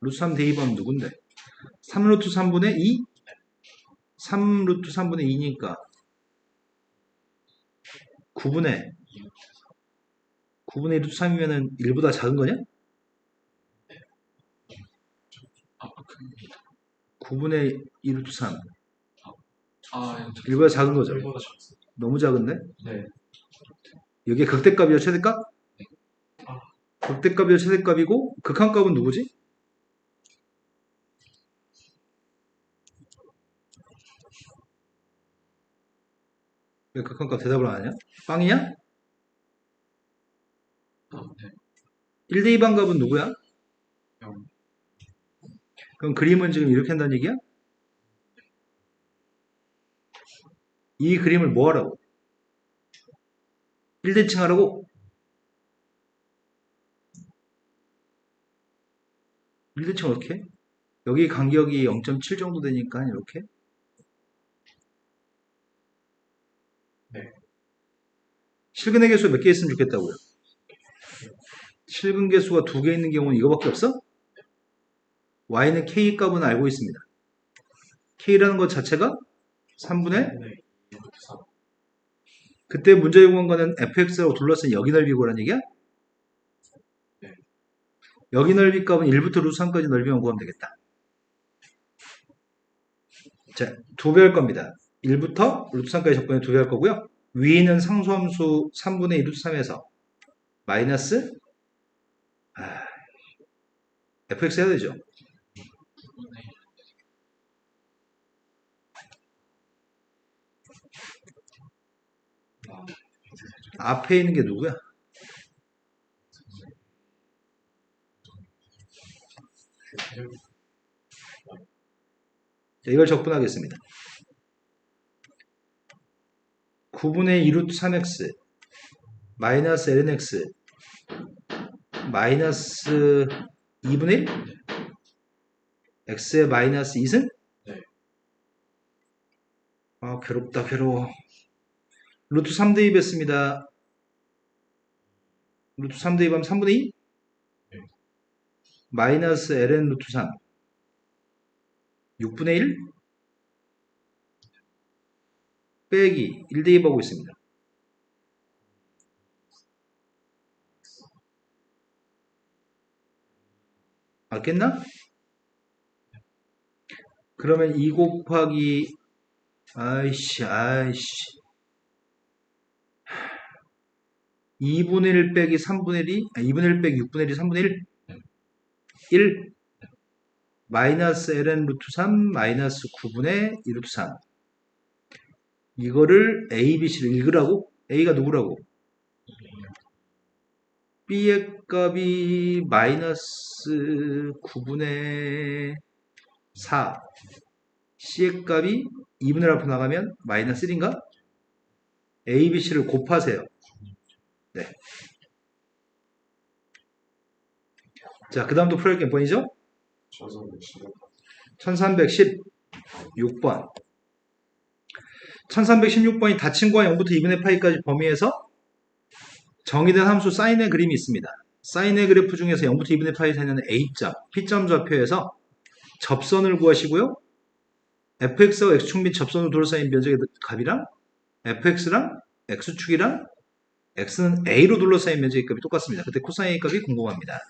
[SPEAKER 1] 루트 3 대입하면 누군데? 3 루트 3분의 2? 3 루트 3분의 2니까 9분의 2 루트 3이면은 1보다 작은 거냐? 9분의 2 루트 3 1보다 작은 거죠?
[SPEAKER 2] 1보다 작습니다.
[SPEAKER 1] 너무 작은데?
[SPEAKER 2] 네.
[SPEAKER 1] 여기에 극대값이요 최대값? 극대값이요 최대값이고 극한값은 누구지? 왜 극한값 대답을 안 하냐? 빵이냐?
[SPEAKER 2] 네.
[SPEAKER 1] 1대 2반 값은 누구야?
[SPEAKER 2] 0.
[SPEAKER 1] 그럼 그림은 지금 이렇게 한다는 얘기야? 이 그림을 뭐 하라고? 1대칭 하라고? 1대칭 어떻게 해? 여기 간격이 0.7 정도 되니까 이렇게
[SPEAKER 2] 네.
[SPEAKER 1] 실근의 개수 몇 개 있으면 좋겠다고요? 실근 개수가 2개 있는 경우는 이거밖에 없어? y는 k 값은 알고 있습니다. k라는 것 자체가 3분의
[SPEAKER 2] 네. 2부터 3.
[SPEAKER 1] 그때 문제 요구한 거는 fx라고 둘러싼 여기 넓이 구하라는 얘기야?
[SPEAKER 2] 네.
[SPEAKER 1] 여기 넓이 값은 1부터 루트 3까지 넓이만 구하면 되겠다. 자, 2배 할 겁니다. 1부터 루트 3까지 적분에 2배 할 거고요. 위는 상수함수 3분의 2 루트 3에서 마이너스 fx 해야 되죠. 앞에 있는 게 누구야? 자, 이걸 적분하겠습니다. 9분의 2 루트 3x 마이너스 lnx 마이너스 2분의 1 x의 마이너스 2승?
[SPEAKER 2] 네.
[SPEAKER 1] 아, 괴롭다, 괴로워. 루트 3 대입했습니다. 루트 3 대입하면 3분의 2?
[SPEAKER 2] 네.
[SPEAKER 1] 마이너스 ln 루트 3 6분의 1? 빼기 1 대입하고 있습니다. 맞겠나? 그러면 2 곱하기 아이씨 2분의 1 빼기 3분의 1이 2분의 1 빼기 6분의 1이 3분의 1? 1 마이너스 ln 루트 3 마이너스 9분의 2 루트 3 이거를 a, b, c를 읽으라고? a가 누구라고? b의 값이 마이너스 9분의 4 c의 값이 2분의 1 앞으로 나가면 마이너스 1인가? a, b, c를 곱하세요. 네. 자, 그 다음도 풀어야 할 게 몇 번이죠? 1316번. 1316번이 닫힌 거와 0부터 2분의 파이까지 범위에서 정의된 함수 사인의 그림이 있습니다. 사인의 그래프 중에서 0부터 2분의 파이 사이는 A점, P점 좌표에서 접선을 구하시고요. fx와 x축 및 접선으로 둘러싸인 면적의 값이랑 fx랑 x축이랑 x는 a로 둘러싸인 면적의 값이 똑같습니다. 그때 코사인 A 값이 궁금합니다.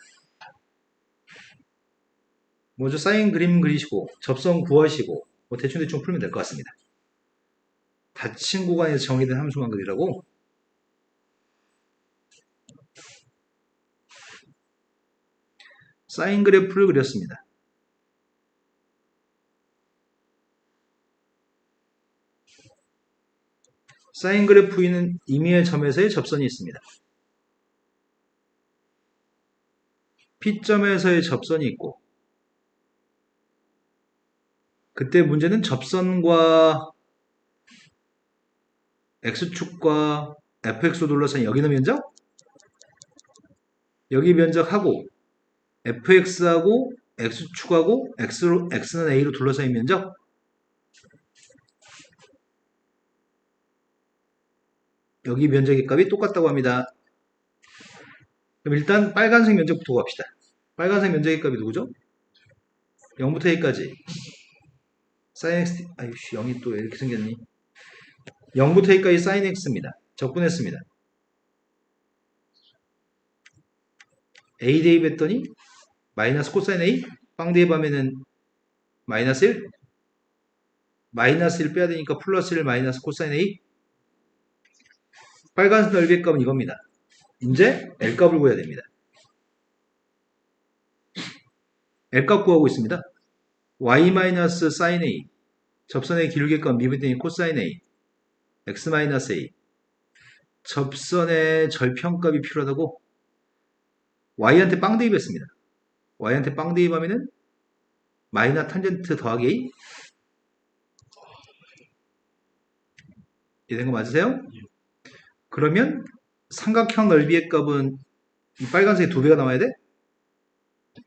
[SPEAKER 1] 먼저 사인 그림 그리시고 접선 구하시고 뭐 대충 풀면 될 것 같습니다. 닫힌 구간에서 정의된 함수만 그리라고? 사인 그래프를 그렸습니다. 사인 그래프에는 임의의 점에서의 접선이 있습니다. P점에서의 접선이 있고 그때 문제는 접선과 X축과 fx로 둘러싼 여기는 면적? 여기 면적하고 fx하고 x축하고 x는 a로 둘러싸인 면적? 여기 면적의 값이 똑같다고 합니다. 그럼 일단 빨간색 면적부터 갑시다. 빨간색 면적의 값이 누구죠? 0부터 a까지 sin x, 아이씨 0이 또 왜 이렇게 생겼니? 0부터 a까지 sin x입니다. 적분했습니다. a 대입했더니 마이너스 코사인 a 빵 대입하면은 마이너스 1 마이너스 1 빼야 되니까 플러스 1 마이너스 코사인 a 빨간색 넓이의 값은 이겁니다. 이제 L값을 구해야 됩니다. L값 구하고 있습니다. y-sin a 접선의 기울기의 값 미분되니 코사인 a x-a 접선의 절편값이 필요하다고 y한테 빵 대입했습니다. y한테 빵 대입하면은 마이너 탄젠트 더하기 a 이해된 거 맞으세요? 그러면 삼각형 넓이의 값은 이 빨간색이 2배가 나와야 돼?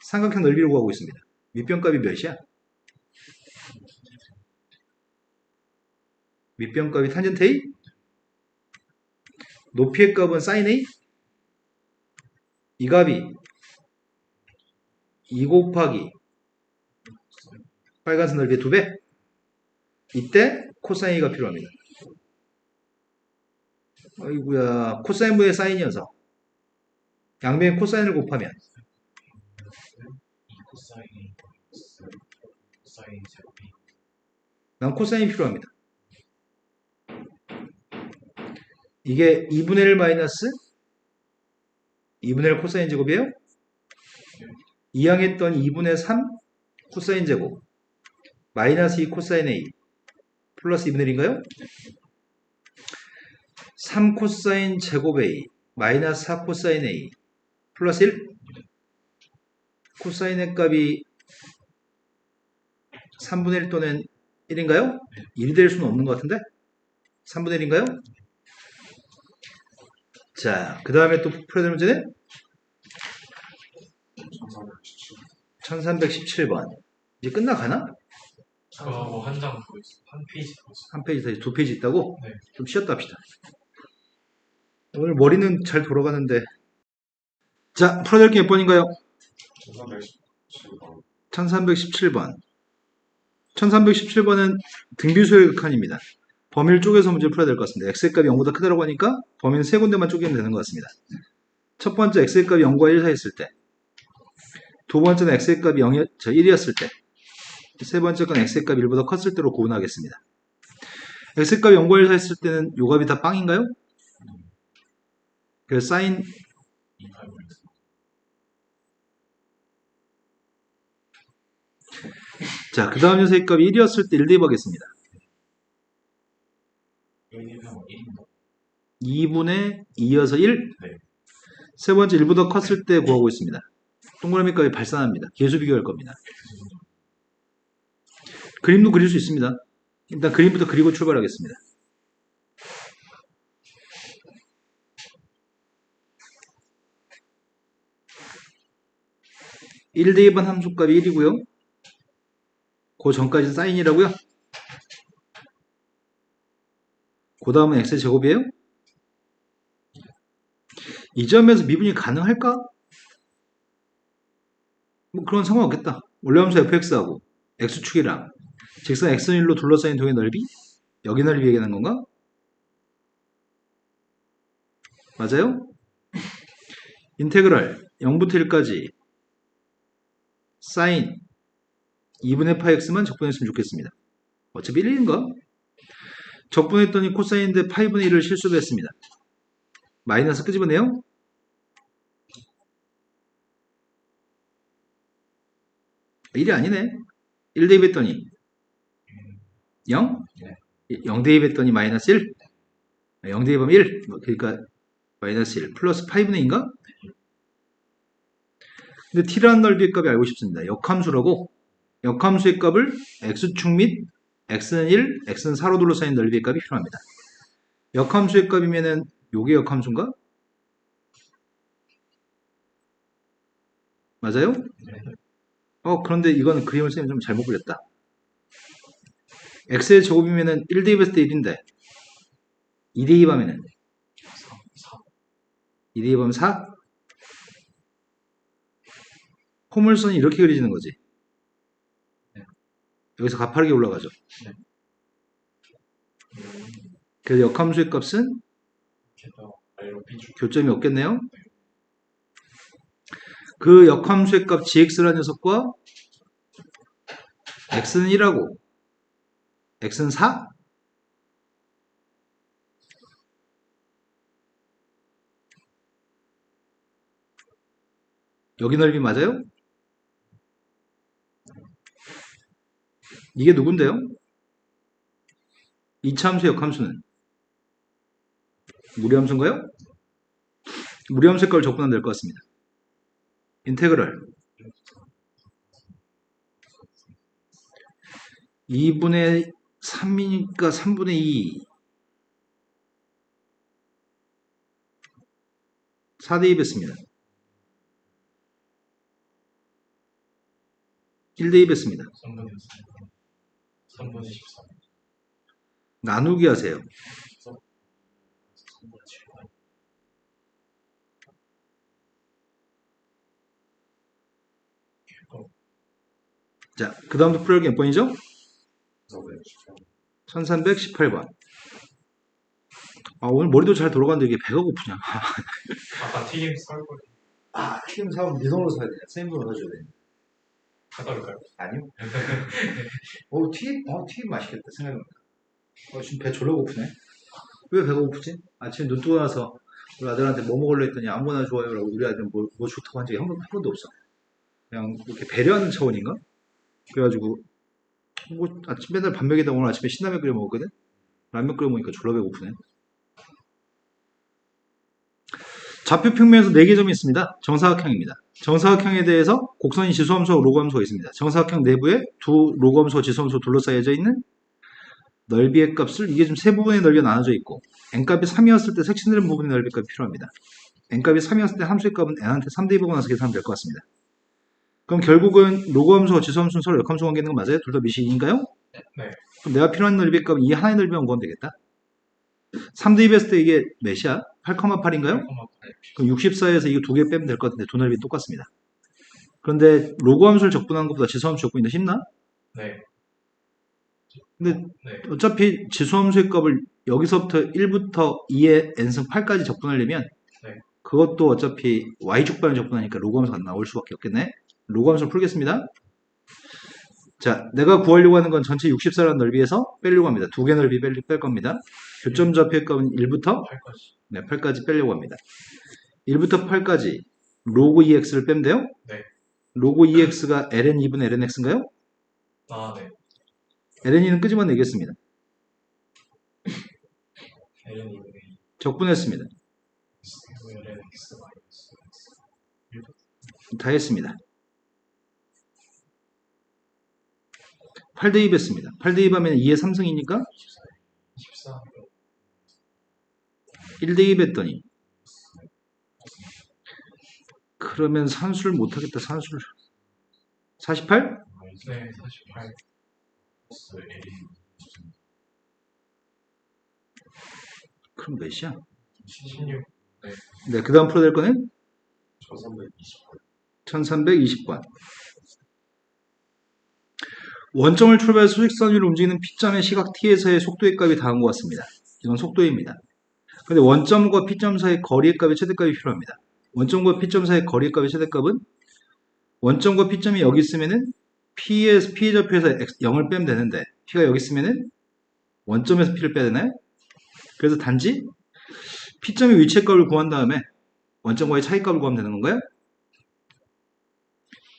[SPEAKER 1] 삼각형 넓이를 구하고 있습니다. 밑변값이 몇이야? 밑변값이 탄젠트 A? 높이의 값은 사인 A? 이 값이 2 곱하기 빨간색 넓이의 2배? 이때 코사인 A가 필요합니다. 아이구야, 코사인분의 사인이어서 양변에 코사인을 곱하면
[SPEAKER 2] 이 코사인이 코사인 제곱이
[SPEAKER 1] 난 코사인이 필요합니다. 이게 2분의 1 마이너스 2분의 1 코사인 제곱이에요? 이항했던 2분의 3 코사인 제곱 마이너스 2 코사인 A 플러스 2분의 1인가요? 3 코사인 제곱 A 마이너스 4 코사인 A 플러스 1 코사인의 값이 3분의 1 또는 1인가요? 1이 될 수는 없는 것 같은데 3분의 1인가요? 자, 그 다음에 또 풀어야 될 문제는 1317번 이제 끝나가나?
[SPEAKER 2] 그거하고 한 장 더 있어. 한 페이지 더 있어.
[SPEAKER 1] 한 페이지 더 2페이지 있다고?
[SPEAKER 2] 네.
[SPEAKER 1] 좀 쉬었다 합시다. 오늘 머리는 잘 돌아가는데 자, 풀어야 될 게 몇 번인가요?
[SPEAKER 2] 1317번.
[SPEAKER 1] 1317번 1317번은 등비수의 극한입니다. 범위를 쪼개서 문제를 풀어야 될 것 같습니다. x의 값이 0보다 크다고 하니까 범위는 세 군데만 쪼개면 되는 것 같습니다. 첫 번째 x의 값이 0과 1 사이 있을 때, 두 번째는 x의 값이 1이었을 때, 세 번째 건 x의 값이 1보다 컸을 때로 구분하겠습니다. x의 값이 0과 1 사이 있을 때는 요 값이 다 빵인가요? 그래서 사인
[SPEAKER 2] 28번.
[SPEAKER 1] 자, 그 다음 녀석의 값이 1이었을 때 1 대입하겠습니다.
[SPEAKER 2] 1이면 1인가?
[SPEAKER 1] 2분의 2여서 1.
[SPEAKER 2] 네.
[SPEAKER 1] 세 번째 1보다 컸을 때 구하고 있습니다. 동그라미 값이 발산합니다. 계수 비교할 겁니다. 그림도 그릴 수 있습니다. 일단 그림부터 그리고 출발하겠습니다. (1) 대입한 함수값이 1이고요. 그 전까지는 사인이라고요. 그 다음은 x의 제곱이에요. 이 점에서 미분이 가능할까? 뭐 그런 상관없겠다. 원래함수 fx하고 x축이랑 직선 x는 1로 둘러싸인 동의 넓이? 여기 넓이 얘기하는 건가? 맞아요? 인테그랄 0부터 1까지 사인 2분의 파이 x만 적분했으면 좋겠습니다. 어차피 1인가? 적분했더니 코사인인데 파이분의 1을 실수로 했습니다. 마이너스 끄집어내요? 일이 아니네. 1 대입했더니 0? 0 대입했더니 마이너스 1? 0 대입하면 1? 그러니까 마이너스 1 플러스 파이분의 2인가? 근데 t라는 넓이의 값이 알고 싶습니다. 역함수라고 역함수의 값을 x축 및 x는 1, x는 4로 둘러싸인 넓이의 값이 필요합니다. 역함수의 값이면은 요게 역함수인가? 맞아요? 그런데 이건 그림을 쓰면 좀 잘못 그렸다. x의 제곱이면은 1 대입했을 때 1인데 2 대입하면은 2 대입하면 4? 포물선이 이렇게 그려지는 거지. 여기서 가파르게 올라가죠. 그래서 역함수의 값은 교점이 없겠네요. 그 역함수의 값 gx라는 녀석과 x는 1하고 x는 4? 여기 넓이 맞아요? 이게 누군데요? 이차함수 역함수는 무리함수인가요? 무리함수의 값을 적분하면 될 것 같습니다. 인테그랄 2분의 3이니까 3분의 2 4 대입했습니다. 1대 2 뺐습니다.
[SPEAKER 2] 3분의 3. 3분의 13.
[SPEAKER 1] 나누기 하세요.
[SPEAKER 2] 3분의 7.
[SPEAKER 1] 자, 그 다음부터 풀기 몇 번이죠? 1318번. 아, 오늘 머리도 잘 돌아가는데 이게 배가 고프냐.
[SPEAKER 2] 아까 튀김 썰 거리.
[SPEAKER 1] 아, 튀김 사면 네 돈으로 사야 되냐? 선생님으로 사줘야 되냐?
[SPEAKER 2] 사다릴까요?
[SPEAKER 1] 아니요. 튀김 맛있겠다, 생각해보니까. 지금 배 졸라 고프네. 왜 배가 고프지? 아침에 눈 뜨고 나서 우리 아들한테 뭐 먹으려 했더니 아무거나 좋아요라고 우리 아들은 뭐 좋다고 한 적이 한 번도 없어. 그냥 이렇게 배려하는 차원인가? 그래가지고, 아침 맨날 밥 먹이다 오늘 아침에 신라면 끓여 먹었거든? 라면 끓여 먹으니까 졸라 배고프네. 좌표 평면에서 4개 점이 있습니다. 정사각형입니다. 정사각형에 대해서 곡선이 지수함수와 로그함수가 있습니다. 정사각형 내부에 두 로그함수와 지수함수가 둘러싸여져 있는 넓이의 값을 이게 지금 세 부분의 넓이가 나눠져 있고 n값이 3이었을 때 색친되는 부분의 넓이 값이 필요합니다. n값이 3이었을 때 함수의 값은 n한테 3대2 보고 나서 계산하면 될 것 같습니다. 그럼 결국은 로그함수와 지수함수는 서로 역함수 관계 있는 거 맞아요? 둘 다 미시인가요?
[SPEAKER 2] 네.
[SPEAKER 1] 그럼 내가 필요한 넓이의 값은 이 하나의 넓이만 구하면 되겠다. 3대2 했을 때 이게 몇이야? 8,8인가요? 그럼 64에서 이거 두 개 빼면 될 것 같은데 두 넓이 똑같습니다. 그런데 로그 함수를 적분하는 것보다 지수함수 적분이 더 쉽나?
[SPEAKER 2] 네.
[SPEAKER 1] 근데
[SPEAKER 2] 네.
[SPEAKER 1] 어차피 지수함수의 값을 여기서부터 1부터 2의 n승 8까지 적분하려면
[SPEAKER 2] 네.
[SPEAKER 1] 그것도 어차피 y축반을 적분하니까 로그 함수가 안 나올 수밖에 없겠네. 로그 함수를 풀겠습니다. 자, 내가 구하려고 하는 건 전체 64라는 넓이에서 빼려고 합니다. 두 개 넓이 뺄 겁니다. 교점 좌표의 값은 1부터
[SPEAKER 2] 8까지.
[SPEAKER 1] 네, 8까지 빼려고 합니다. 1부터 8까지 로그 2x를 빼면 돼요?
[SPEAKER 2] 네.
[SPEAKER 1] 로그 2x가 ln 2분의 ln x인가요?
[SPEAKER 2] 아, 네.
[SPEAKER 1] ln 2는 끄집어내겠습니다.
[SPEAKER 2] ln 2분의 2.
[SPEAKER 1] 적분했습니다.
[SPEAKER 2] ln x 마이너스 x.
[SPEAKER 1] 다 했습니다. 8대2 했습니다. 8대2 하면 2의 3승이니까
[SPEAKER 2] 24.
[SPEAKER 1] 1대2 했더니 그러면 산수를 못하겠다. 산수를 48?
[SPEAKER 2] 네, 48. 플러스 ln.
[SPEAKER 1] 그럼 몇이야?
[SPEAKER 2] 16.
[SPEAKER 1] 네, 그 다음 풀어야 될 거는
[SPEAKER 2] 1328.
[SPEAKER 1] 1320번. 원점을 출발해서 수직선 위로 움직이는 P점의 시각 T에서의 속도의 값이 다음과 같습니다. 이건 속도입니다. 근데 원점과 P점 사이의 거리의 값이 최대값이 필요합니다. 원점과 P점 사이의 거리의 값의 최대값은 원점과 P점이 여기 있으면은 P의 좌표에서 0을 빼면 되는데 P가 여기 있으면은 원점에서 P를 빼야 되나요? 그래서 단지 P점의 위치의 값을 구한 다음에 원점과의 차이값을 구하면 되는 건가요?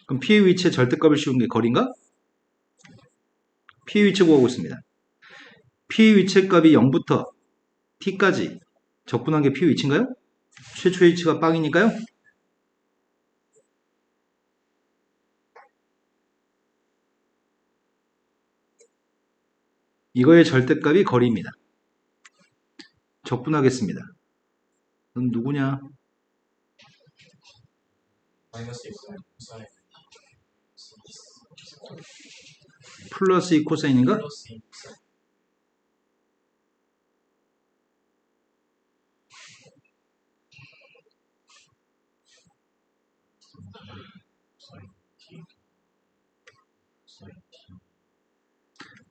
[SPEAKER 1] 그럼 P의 위치의 절대값을 씌운 게 거리인가? P의 위치 구하고 있습니다. P의 위치의 값이 0부터 T까지 적분한 게 P의 위치인가요? 최초의 위치가 빵이니까요. 이거의 절대값이 거리입니다. 적분하겠습니다. 넌 누구냐?
[SPEAKER 2] 마이너스 x 사인.
[SPEAKER 1] 플러스 2 코사인인가?
[SPEAKER 2] 플러스 2 사인.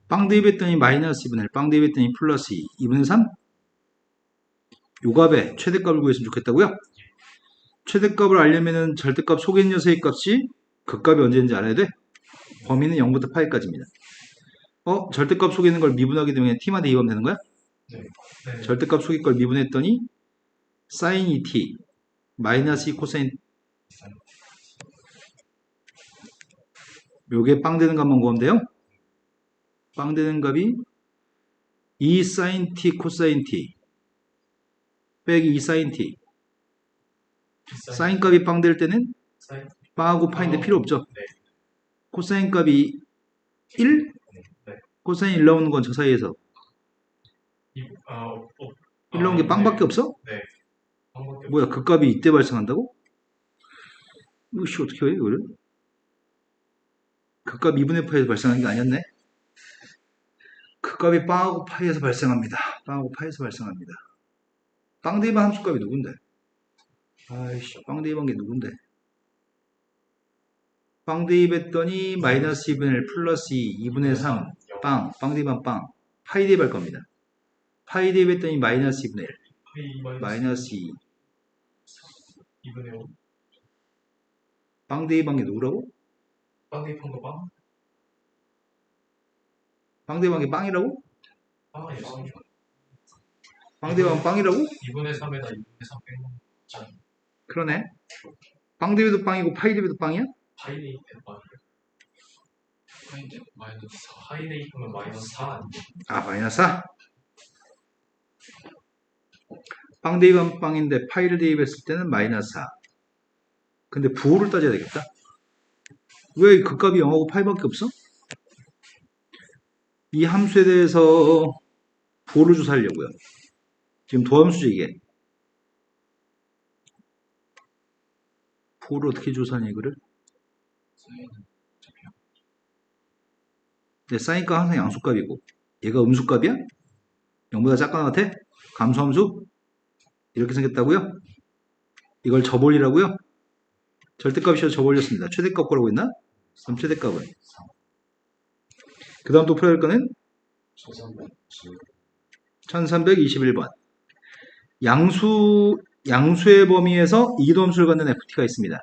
[SPEAKER 1] 빵 대입했더니 마이너스 2분의 1, 빵 대입했더니 플러스 2, 2분의 3? 요 값에 최대값을 구했으면 좋겠다고요? 최대값을 알려면은 절대값 속에 있는 녀석의 값이 극값이 언제인지 알아야 돼? 범위는 0부터 파이까지입니다. 절대값 속에 있는 걸 미분하게 되면 t만 대입하면 되는 거야?
[SPEAKER 2] 네. 네.
[SPEAKER 1] 절대값 속의 걸 미분했더니 sin 2t 마이너스 2 코사인 요게 빵 되는 값만 구하면 돼요? 빵 되는 값이 2 sin t 코사인 t 빼기 2 sin t 사인 값이 빵 될 때는
[SPEAKER 2] 사인.
[SPEAKER 1] 빵하고 파인데 필요 없죠.
[SPEAKER 2] 네.
[SPEAKER 1] 코사인 값이 1?
[SPEAKER 2] 네.
[SPEAKER 1] 코사인 1 나오는 건 저 사이에서 1 나오는 게 빵밖에 없어?
[SPEAKER 2] 네. 빵밖에
[SPEAKER 1] 뭐야 그 값이 이때 발생한다고? 이것이 어떻게 해 이거를? 그 그 값 2분의 파이에서 발생하는 게 아니었네. 그 값이 빵하고 파이에서 발생합니다. 빵하고 파이에서 발생합니다. 빵 대입한 함수값이 누군데? 아이씨, 빵 대입한 게 누군데? 빵 대입했더니 마이너스 2분의 1 플러스 2, 2분의 3, 빵 대입한 빵. 파이 대입할 겁니다. 파이 대입했더니 마이너스 2분의 1,
[SPEAKER 2] 파이
[SPEAKER 1] 마이너스 2.
[SPEAKER 2] 2분의 5.
[SPEAKER 1] 빵 대입한 게 누구라고?
[SPEAKER 2] 빵 대입한 거 빵?
[SPEAKER 1] 빵 대입한 게 빵이라고?
[SPEAKER 2] 빵 아니었어?
[SPEAKER 1] 빵 대입한 빵이라고?
[SPEAKER 2] 2분의 3에다 2분의 3 빼면 짠.
[SPEAKER 1] 그러네. 빵 대입도 빵이고 파이 대입도 빵이야?
[SPEAKER 2] 파이 대입은 빵이에요. 파이 대입 마이너스 4. 파이 대입하면 마이너스 4 아니에요?
[SPEAKER 1] 아, 마이너스 4? 빵 대입한 빵인데 파이를 대입했을 때는 마이너스 4. 근데 부호를 따져야 되겠다. 왜 그 값이 0하고 파이밖에 없어? 이 함수에 대해서 부호를 조사하려고요. 지금 도함수죠, 이게. 부호를 어떻게 조사하냐, 이거를? 네, 사인값 항상 양수값이고, 얘가 음수값이야? 0보다 작거나 같아? 감소함수? 이렇게 생겼다고요? 이걸 저볼이라고요? 절대값이어서 저볼렸습니다. 최대값 구하라고 했나? 그럼 최대값은? 그 다음 또 풀어야 할 거는 1321번. 양수의 범위에서 이기도함수를 갖는 ft가 있습니다.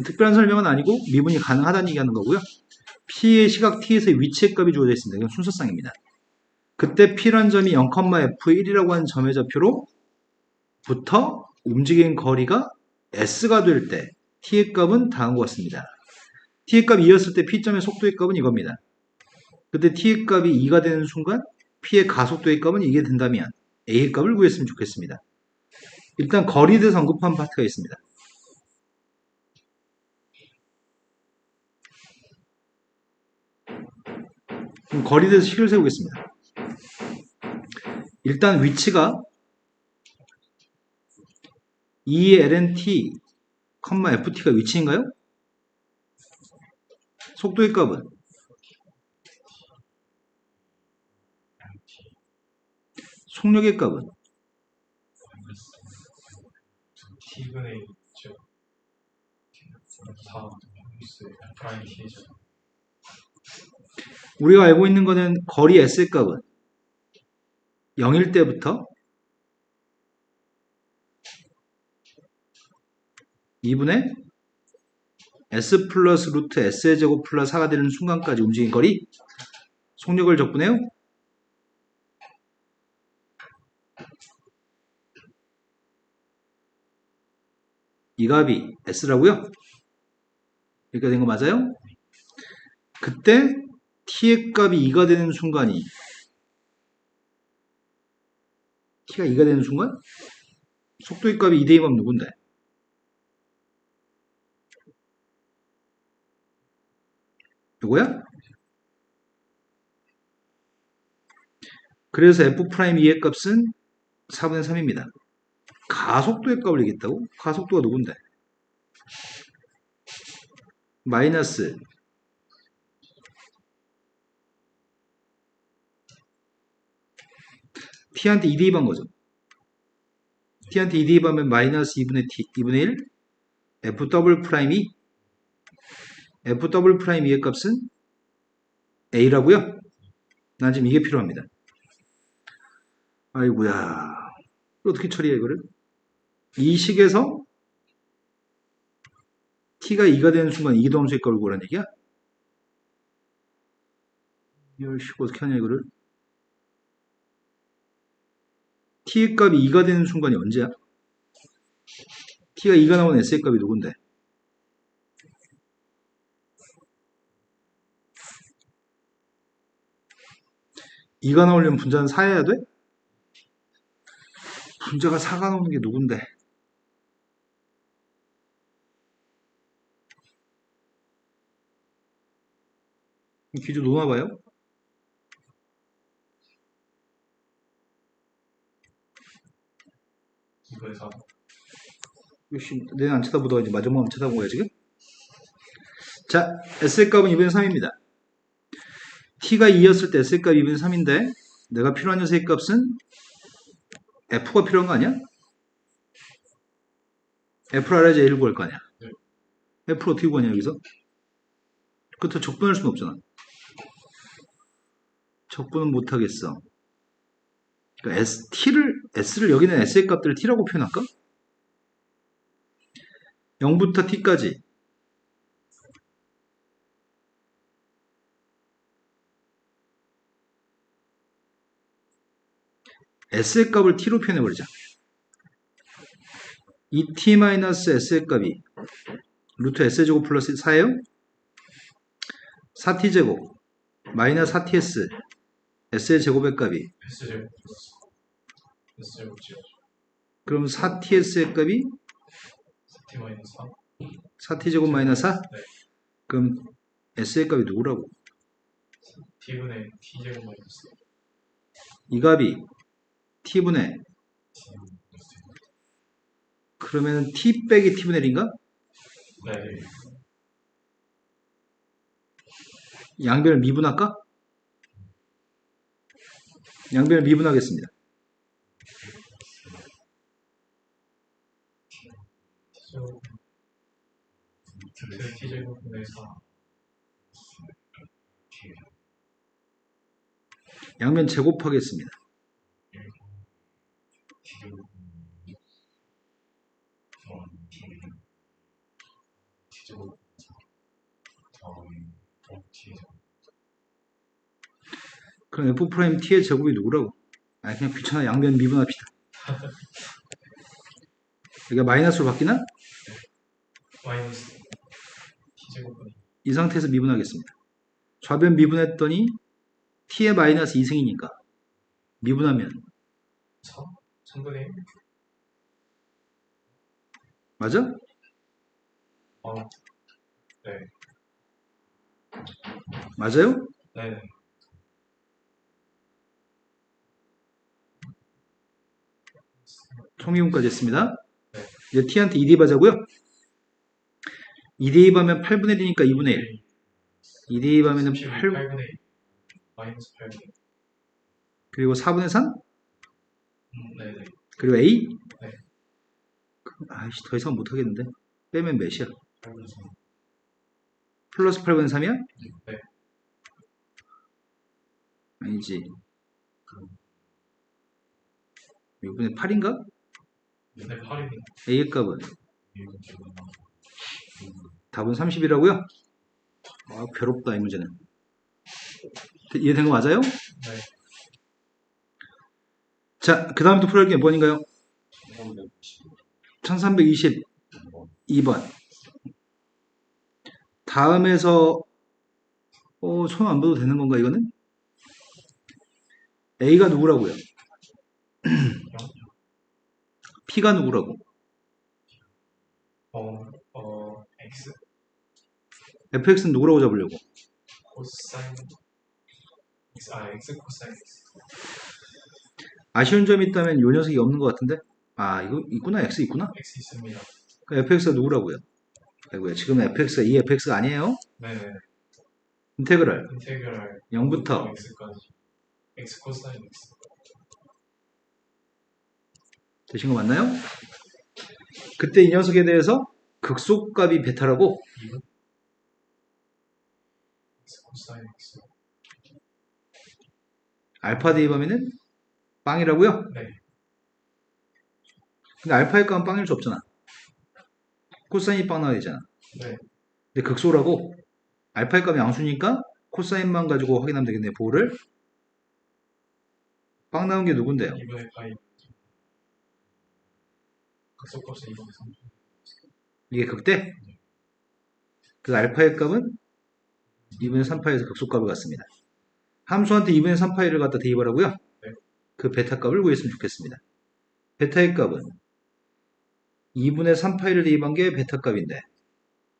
[SPEAKER 1] 특별한 설명은 아니고 미분이 가능하다는 얘기하는 거고요. p의 시각 t에서의 위치의 값이 주어져 있습니다. 이건 순서상입니다. 그때 p라는 점이 0,f1이라고 하는 점의 좌표로부터 움직이는 거리가 s가 될 때 t의 값은 다음과 같습니다. t의 값이 2였을 때 p점의 속도의 값은 이겁니다. 그때 t의 값이 2가 되는 순간 p의 가속도의 값은 이게 된다면 a의 값을 구했으면 좋겠습니다. 일단 거리에 대해서 언급한 파트가 있습니다. 그럼 거리에 대해서 식을 세우겠습니다. 일단 위치가 2ln(t, ft가 위치인가요? 속도의 값은 속력의 값은
[SPEAKER 2] t분의 2죠. 4 플러스 프라임 t죠.
[SPEAKER 1] 우리가 알고 있는 거는 거리 s의 값은 0일 때부터 2분의 s 플러스 루트 s의 제곱 플러스 4가 되는 순간까지 움직인 거리 속력을 적분해요. 이 값이 s라고요? 이렇게 된 거 맞아요? 그때 t의 값이 2가 되는 순간이 t가 2가 되는 순간 속도의 값이 2대 2면 누군데? 누구야? 그래서 f'2의 값은 4분의 3입니다. 가속도의 값을 얘기했다고? 가속도가 누군데? 마이너스 t한테 2대 2한 거죠. t한테 2대 2하면 마이너스 2분의 t, 2분의 1 f 더블 프라임이 f 더블 프라임 2의 값은 a라고요? 난 지금 이게 필요합니다. 아이고야, 어떻게 처리해 이거를? 이 식에서 t가 2가 되는 순간 이기도함수의 값을 구하라는 얘기야? 이걸 어떻게 하냐 이거를? t의 값이 2가 되는 순간이 언제야? t가 2가 나오는 s의 값이 누군데? 2가 나오려면 분자는 4여야 돼? 분자가 4가 나오는 게 누군데? 기준 놓아봐요.
[SPEAKER 2] 이거에서
[SPEAKER 1] 역시 내는 안 쳐다보다가 이제 마지막만 쳐다본 거야 지금? 자, S의 값은 2분의 3입니다. t가 2였을 때 s의 값 2분의 3인데 내가 필요한 녀석의 값은 f가 필요한 거 아니야? f를 알아야지 a를 구할 거 아니야.
[SPEAKER 2] 네.
[SPEAKER 1] f를 어떻게 구하냐 여기서? 그것도 적분할 수는 없잖아. 적분은 못하겠어. 그러니까 s를 여기는 s의 값들을 t라고 표현할까? 0부터 t까지 s의 값을 t로 표현해버리자. 이 t-s의 값이 루트 s제곱 플러스 4예요? 4t제곱 마이너스 4ts s의 제곱의 값이
[SPEAKER 2] S제곱 플러스 S제곱 지워
[SPEAKER 1] 그럼 4ts의 값이
[SPEAKER 2] 4t 마이너스 4
[SPEAKER 1] 4t제곱 마이너스 4?
[SPEAKER 2] 네.
[SPEAKER 1] 그럼 s의 값이 누구라고?
[SPEAKER 2] t분의 t제곱 마이너스
[SPEAKER 1] 이 값이 t분의 그러면 t 빼기 t분의 1인가?
[SPEAKER 2] 네.
[SPEAKER 1] 양변을 미분할까? 양변을 미분하겠습니다.
[SPEAKER 2] t제곱 t제곱분의 4
[SPEAKER 1] 양변 제곱하겠습니다.
[SPEAKER 2] t제곱
[SPEAKER 1] 그럼 f't의 제곱이 누구라고? 아니 그냥 귀찮아 양변 미분합시다. 여기가 마이너스로 바뀌나?
[SPEAKER 2] 마이너스 t제곱분의
[SPEAKER 1] 이 상태에서 미분하겠습니다. 좌변 미분했더니 t의 마이너스 2승이니까 미분하면
[SPEAKER 2] 3분의 1
[SPEAKER 1] 맞아?
[SPEAKER 2] 네.
[SPEAKER 1] 맞아요?
[SPEAKER 2] 네네.
[SPEAKER 1] 총미분까지 했습니다.
[SPEAKER 2] 네.
[SPEAKER 1] 이제 t한테 2 대입하자고요. 2 대입하면 8분의 1이니까 2분의 1. 2 대입하면 8
[SPEAKER 2] 8분의 1 마이너스 8분의 1
[SPEAKER 1] 그리고 4분의 3
[SPEAKER 2] 네네.
[SPEAKER 1] 그리고 a
[SPEAKER 2] 네.
[SPEAKER 1] 아이씨 더 이상 못하겠는데 빼면 몇이야?
[SPEAKER 2] 8분의 3
[SPEAKER 1] 플러스 8분의 3이야?
[SPEAKER 2] 네.
[SPEAKER 1] 아니지 6분의 8인가?
[SPEAKER 2] 네, 8입니다.
[SPEAKER 1] a의 값은 답은 30이라고요? 아 괴롭다 이 문제는. 이해된 거 맞아요?
[SPEAKER 2] 네.
[SPEAKER 1] 자, 그 다음부터 풀어야 할 게 뭐인가요? 1322번. 다음에서 손 안 봐도 되는 건가 이거는? A가 누구라고요? P가 누구라고?
[SPEAKER 2] X
[SPEAKER 1] fx는 누구라고 잡으려고?
[SPEAKER 2] 코사인 X X 코사인 X
[SPEAKER 1] 아쉬운 점이 있다면 요 녀석이 없는 것 같은데? 아 이거 있구나 x 있구나?
[SPEAKER 2] X 있습니다.
[SPEAKER 1] 그럼 fx가 누구라고요? 아이고요 지금 fx가 이 fx가 아니에요?
[SPEAKER 2] 네네.
[SPEAKER 1] 인테그랄
[SPEAKER 2] 인테그랄
[SPEAKER 1] 0부터
[SPEAKER 2] X까지 X 코사인 X
[SPEAKER 1] 되신 거 맞나요? 그때 이 녀석에 대해서 극소값이 베타라고
[SPEAKER 2] 2분 X 코사인 X
[SPEAKER 1] 알파 대입하면은 빵이라고요?
[SPEAKER 2] 네.
[SPEAKER 1] 근데 알파의 값은 빵일 수 없잖아. 코사인이 빵 나와야 되잖아.
[SPEAKER 2] 네.
[SPEAKER 1] 근데 극소라고 알파의 값이 양수니까 코사인만 가지고 확인하면 되겠네. 보호를 빵 나온 게 누군데요?
[SPEAKER 2] 2분의 파이 극소값은 2분의 3
[SPEAKER 1] 이게 극대? 그래서 알파의 값은 2분의 3파에서 극소값을 갖습니다. 함수한테 2분의 3파이를 갖다 대입하라고요?
[SPEAKER 2] 네.
[SPEAKER 1] 그 베타 값을 구했으면 좋겠습니다. 베타의 값은 2분의 3파이를 대입한 게 베타 값인데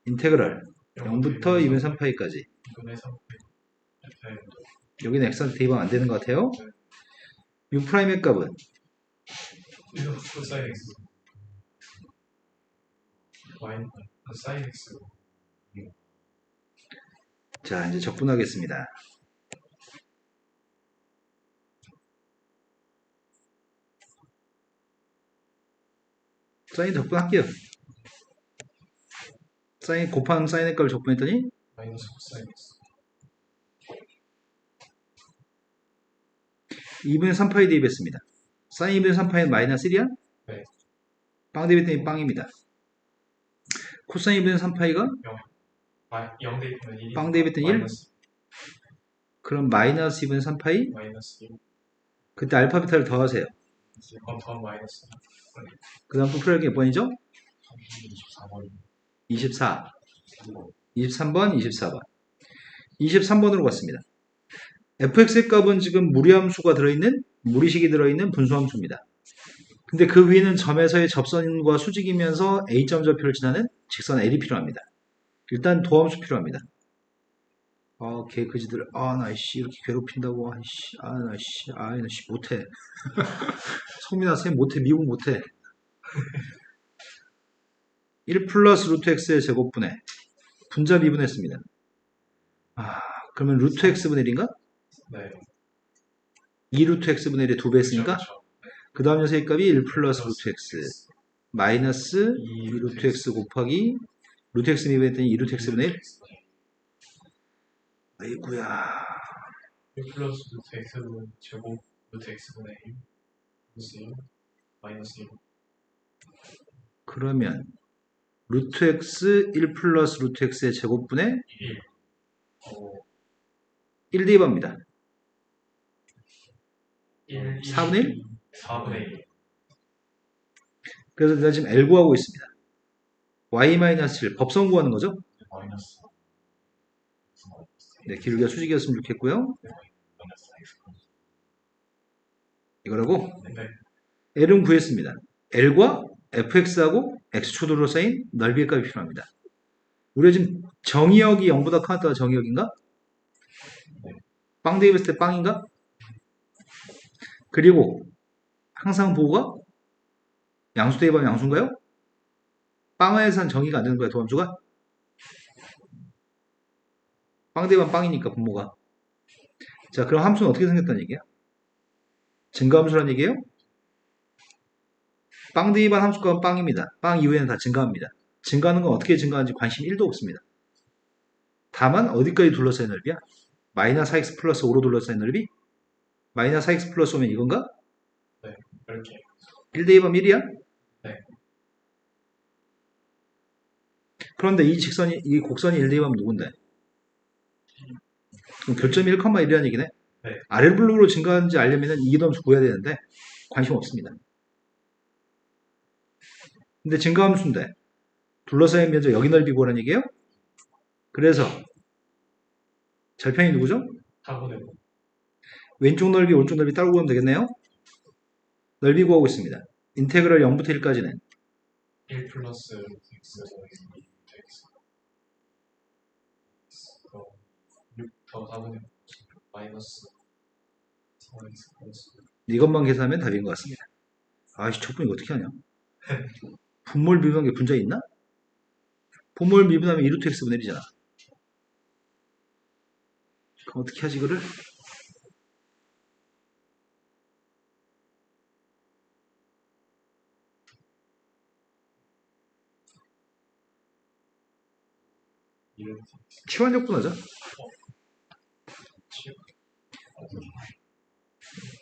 [SPEAKER 1] 인테그랄 0부터 2분의 3파이까지
[SPEAKER 2] 2분의 3 파이
[SPEAKER 1] 여기는 x한테 대입하면 안 되는 것 같아요. U'의 값은
[SPEAKER 2] 1 코사인 X 마이너스 사인 X
[SPEAKER 1] 자 이제 적분하겠습니다. 사인 적분할게요. 사인 곱한 사인의 값을 적분했더니
[SPEAKER 2] 마이너스 코사인 x
[SPEAKER 1] 2분의 3파이 대입했습니다. 사인 2분의 3파이는 마이너스 1이야?
[SPEAKER 2] 네.
[SPEAKER 1] 빵 대입했더니 빵입니다. 코사인 2분의 3파이가
[SPEAKER 2] 0 대입하면 1이
[SPEAKER 1] 빵 대입했더니 1? 그럼 마이너스 2분의 3파이?
[SPEAKER 2] 마이너스 1
[SPEAKER 1] 그때 알파 베타를 더하세요.
[SPEAKER 2] 이건 더한 마이너스
[SPEAKER 1] 그 다음 또 풀어야 할 게 몇 번이죠?
[SPEAKER 2] 24번
[SPEAKER 1] 24. 23번, 24번. 23번으로 갔습니다. fx의 값은 지금 무리함수가 들어있는, 무리식이 들어있는 분수함수입니다. 근데 그 위에는 점에서의 접선과 수직이면서 A점 좌표를 지나는 직선 L이 필요합니다. 일단 도함수 필요합니다. 걔 그지들, 나이씨, 이렇게 괴롭힌다고, 나이씨, 못해. 성민아, 쌤 못해, 미분 못해. 1 플러스 루트 x의 제곱분의 분자 미분했습니다. 그러면 루트 x분의 1인가?
[SPEAKER 2] 네
[SPEAKER 1] 2 루트 x분의 1의 2배 했으니까
[SPEAKER 2] 그렇죠.
[SPEAKER 1] 그 다음 녀석의 값이 1 플러스 루트 x 마이너스 2 루트 x 곱하기 루트 x 미분했더니 2 루트 x분의 1. 아이구야.
[SPEAKER 2] 1 플러스 루트 x분 제곱 루트 x분의 1 플러스 1 마이너스 1
[SPEAKER 1] 그러면 루트 x 1 플러스 루트 x의 제곱분의
[SPEAKER 2] 1
[SPEAKER 1] 1 대입합니다.
[SPEAKER 2] 1
[SPEAKER 1] 4분의 1?
[SPEAKER 2] 4분의 1
[SPEAKER 1] 그래서 내가 지금 L 구하고 있습니다. y-7 법성 구하는 거죠?
[SPEAKER 2] 마이너스
[SPEAKER 1] 네, 기울기가 수직이었으면 좋겠고요. 이거라고
[SPEAKER 2] 네
[SPEAKER 1] L은 구했습니다. L과 fx하고 x축으로 쌓인 넓이의 값이 필요합니다. 우리가 지금 정의역이 0보다 커졌다가 정의역인가? 빵 대입했을 때 빵인가? 그리고 항상 보호가 양수 대입하면 양수인가요? 빵에선 정의가 안 되는 거야, 도함수가? 빵 대입하면 빵이니까 분모가. 자, 그럼 함수는 어떻게 생겼다는 얘기야? 증가함수란 얘기예요? 빵 대입한 함수값은 빵입니다. 빵 이후에는 다 증가합니다. 증가하는 건 어떻게 증가하는지 관심 1도 없습니다. 다만 어디까지 둘러싸인 넓이야? 마이너스 4x 플러스 5로 둘러싸인 넓이? 마이너스 4x 플러스 5면 이건가?
[SPEAKER 2] 네 이렇게
[SPEAKER 1] 1 대입하면 1이야?
[SPEAKER 2] 네.
[SPEAKER 1] 그런데 이 곡선이 1 대입하면 누군데? 그럼 교점이 1,1이라는 얘기네?
[SPEAKER 2] 네.
[SPEAKER 1] 아랫블록으로 증가하는지 알려면 이기도함수 구해야 되는데 관심 없습니다. 근데 증가함수인데 둘러싸인 면적 여기 넓이 구하라는 얘기예요? 그래서 절편이 누구죠?
[SPEAKER 2] 4분의 5
[SPEAKER 1] 왼쪽 넓이, 오른쪽 넓이 따로 구하면 되겠네요? 넓이 구하고 있습니다. 인테그럴 0부터 1까지는
[SPEAKER 2] 1 플러스 x 루트 x 6 더 4분의 5 마이너스 4x 플러스
[SPEAKER 1] 이것만 계산하면 답인 것 같습니다. 아이씨, 척분 이거 어떻게 하냐? 분모를 미분한 게 분자에 있나? 분모를 미분하면 2루트 x분의 1이잖아. 그럼 어떻게 하지, 이거를?
[SPEAKER 2] 이렇게
[SPEAKER 1] 치환적분하자.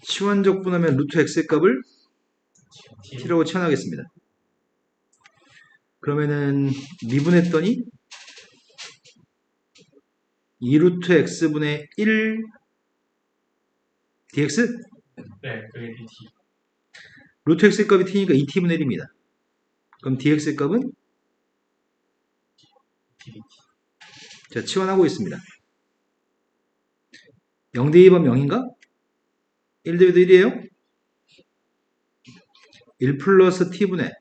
[SPEAKER 1] 치환적분하면 루트 x의 값을 t라고 치환하겠습니다. 그러면은 미분했더니 2루트 x분의 1 dx?
[SPEAKER 2] 네 그게 dt
[SPEAKER 1] 루트 x의 값이 t니까 2t분의 1입니다. 그럼 dx의 값은? 자, 치환하고 있습니다. 0 대입하면 0인가? 1 대입도 1이에요? 1 플러스 t분의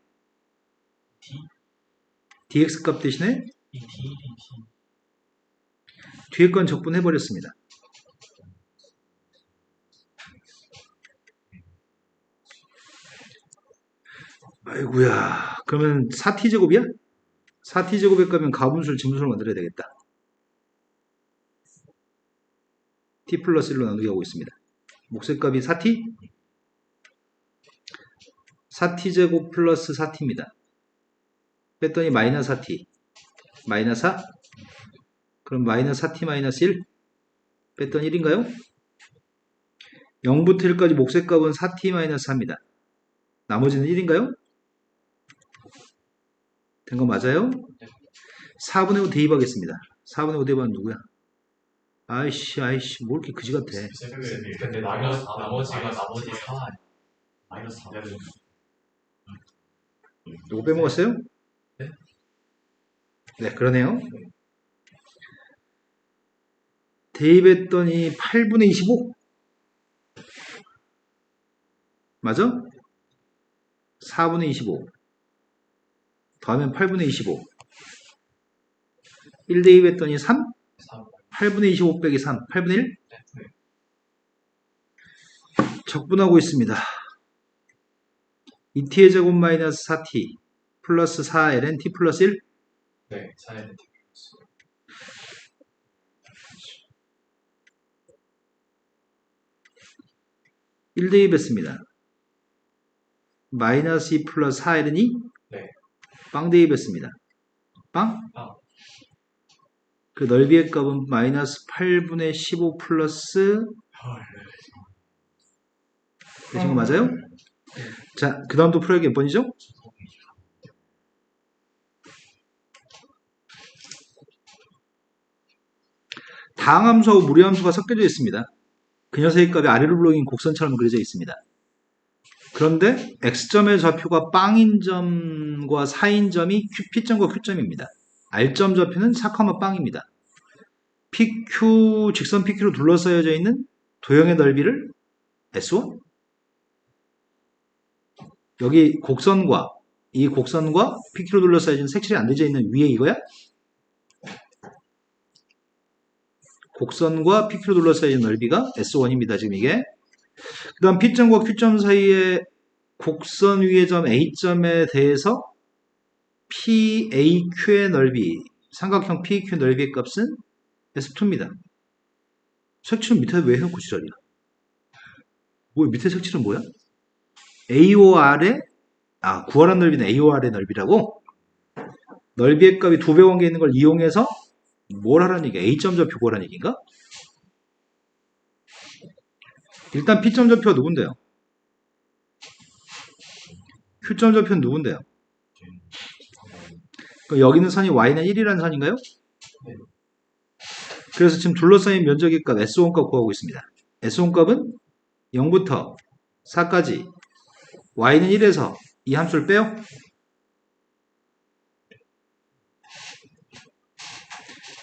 [SPEAKER 1] dx 값 대신에
[SPEAKER 2] dt
[SPEAKER 1] 뒤에 건 적분해버렸습니다. 아이구야. 그러면 4t제곱이야? 4t제곱에 가면 가분수를 진분수로 만들어야 되겠다. t 플러스 1로 나누게 하고 있습니다. 목색값이 4t? 4t제곱 플러스 4t입니다. 뺐더니 마이너스 4t. 마이너스 4. 그럼 마이너스 4t 마이너스 1. 뺐더니 1인가요? 0부터 1까지 목색값은 4t 마이너스 4입니다. 나머지는 1인가요? 된 거 맞아요? 4분의 5 대입하겠습니다. 4분의 5 대입하면 누구야? 아이씨, 뭘 이렇게 그지 같아.
[SPEAKER 2] 근데 나머지가 4. 마이너스 4.
[SPEAKER 1] 이거 빼먹었어요?
[SPEAKER 2] 네.
[SPEAKER 1] 네, 그러네요. 대입했더니 8분의 25. 맞아? 4분의 25. 더하면 8분의 25. 1 대입했더니 3?
[SPEAKER 2] 3.
[SPEAKER 1] 8분의 25 빼기 3. 8분의 1?
[SPEAKER 2] 네.
[SPEAKER 1] 적분하고 있습니다. 2t의 제곱 마이너스 4t 플러스 4ln t 플러스 1.
[SPEAKER 2] 네, 4의
[SPEAKER 1] 1 대입했습니다. 마이너스 2 플러스 4ln 2.
[SPEAKER 2] 네.
[SPEAKER 1] 빵 대입했습니다. 빵?
[SPEAKER 2] 빵.
[SPEAKER 1] 그 넓이의 값은 마이너스 8분의 15 플러스 되신 거 맞아요? 자, 그 다음 또 풀어야 몇 번이죠? 다항함수하고 무리함수가 섞여져 있습니다. 그 녀석의 값이 아래로 불러긴 곡선처럼 그려져 있습니다. 그런데 x점의 좌표가 빵인 점과 4인 점이 P점과 Q점입니다. R점 좌표는 4, 빵입니다. PQ, 직선 PQ로 둘러싸여져 있는 도형의 넓이를 S1? 여기 곡선과 이 곡선과 PQ로 둘러싸여진 색칠이 안 되어 있는 위에 이거야? 곡선과 PQ로 둘러싸여진 넓이가 S1입니다. 지금 이게. 그 다음 P점과 Q점 사이의 곡선 위의 점 A점에 대해서 PAQ의 넓이, 삼각형 PAQ 넓이의 값은 S2입니다. 색칠은 밑에 왜 해놓고 지랄이야? 뭐 밑에 색칠은 뭐야? AOR의 구하란 넓이는 AOR의 넓이라고? 넓이의 값이 2배 관계에 있는 걸 이용해서 뭘 하라는 얘기야? A점 좌표 구하라는 얘기인가? 일단 P점 좌표가 누군데요? Q점 좌표는 누군데요? 그럼 여기 있는 선이 y는 1이라는 선인가요?
[SPEAKER 2] 네.
[SPEAKER 1] 그래서 지금 둘러싸인 면적의 값 S1 값 구하고 있습니다. S1 값은 0부터 4까지 y는 1에서 이 함수를 빼요.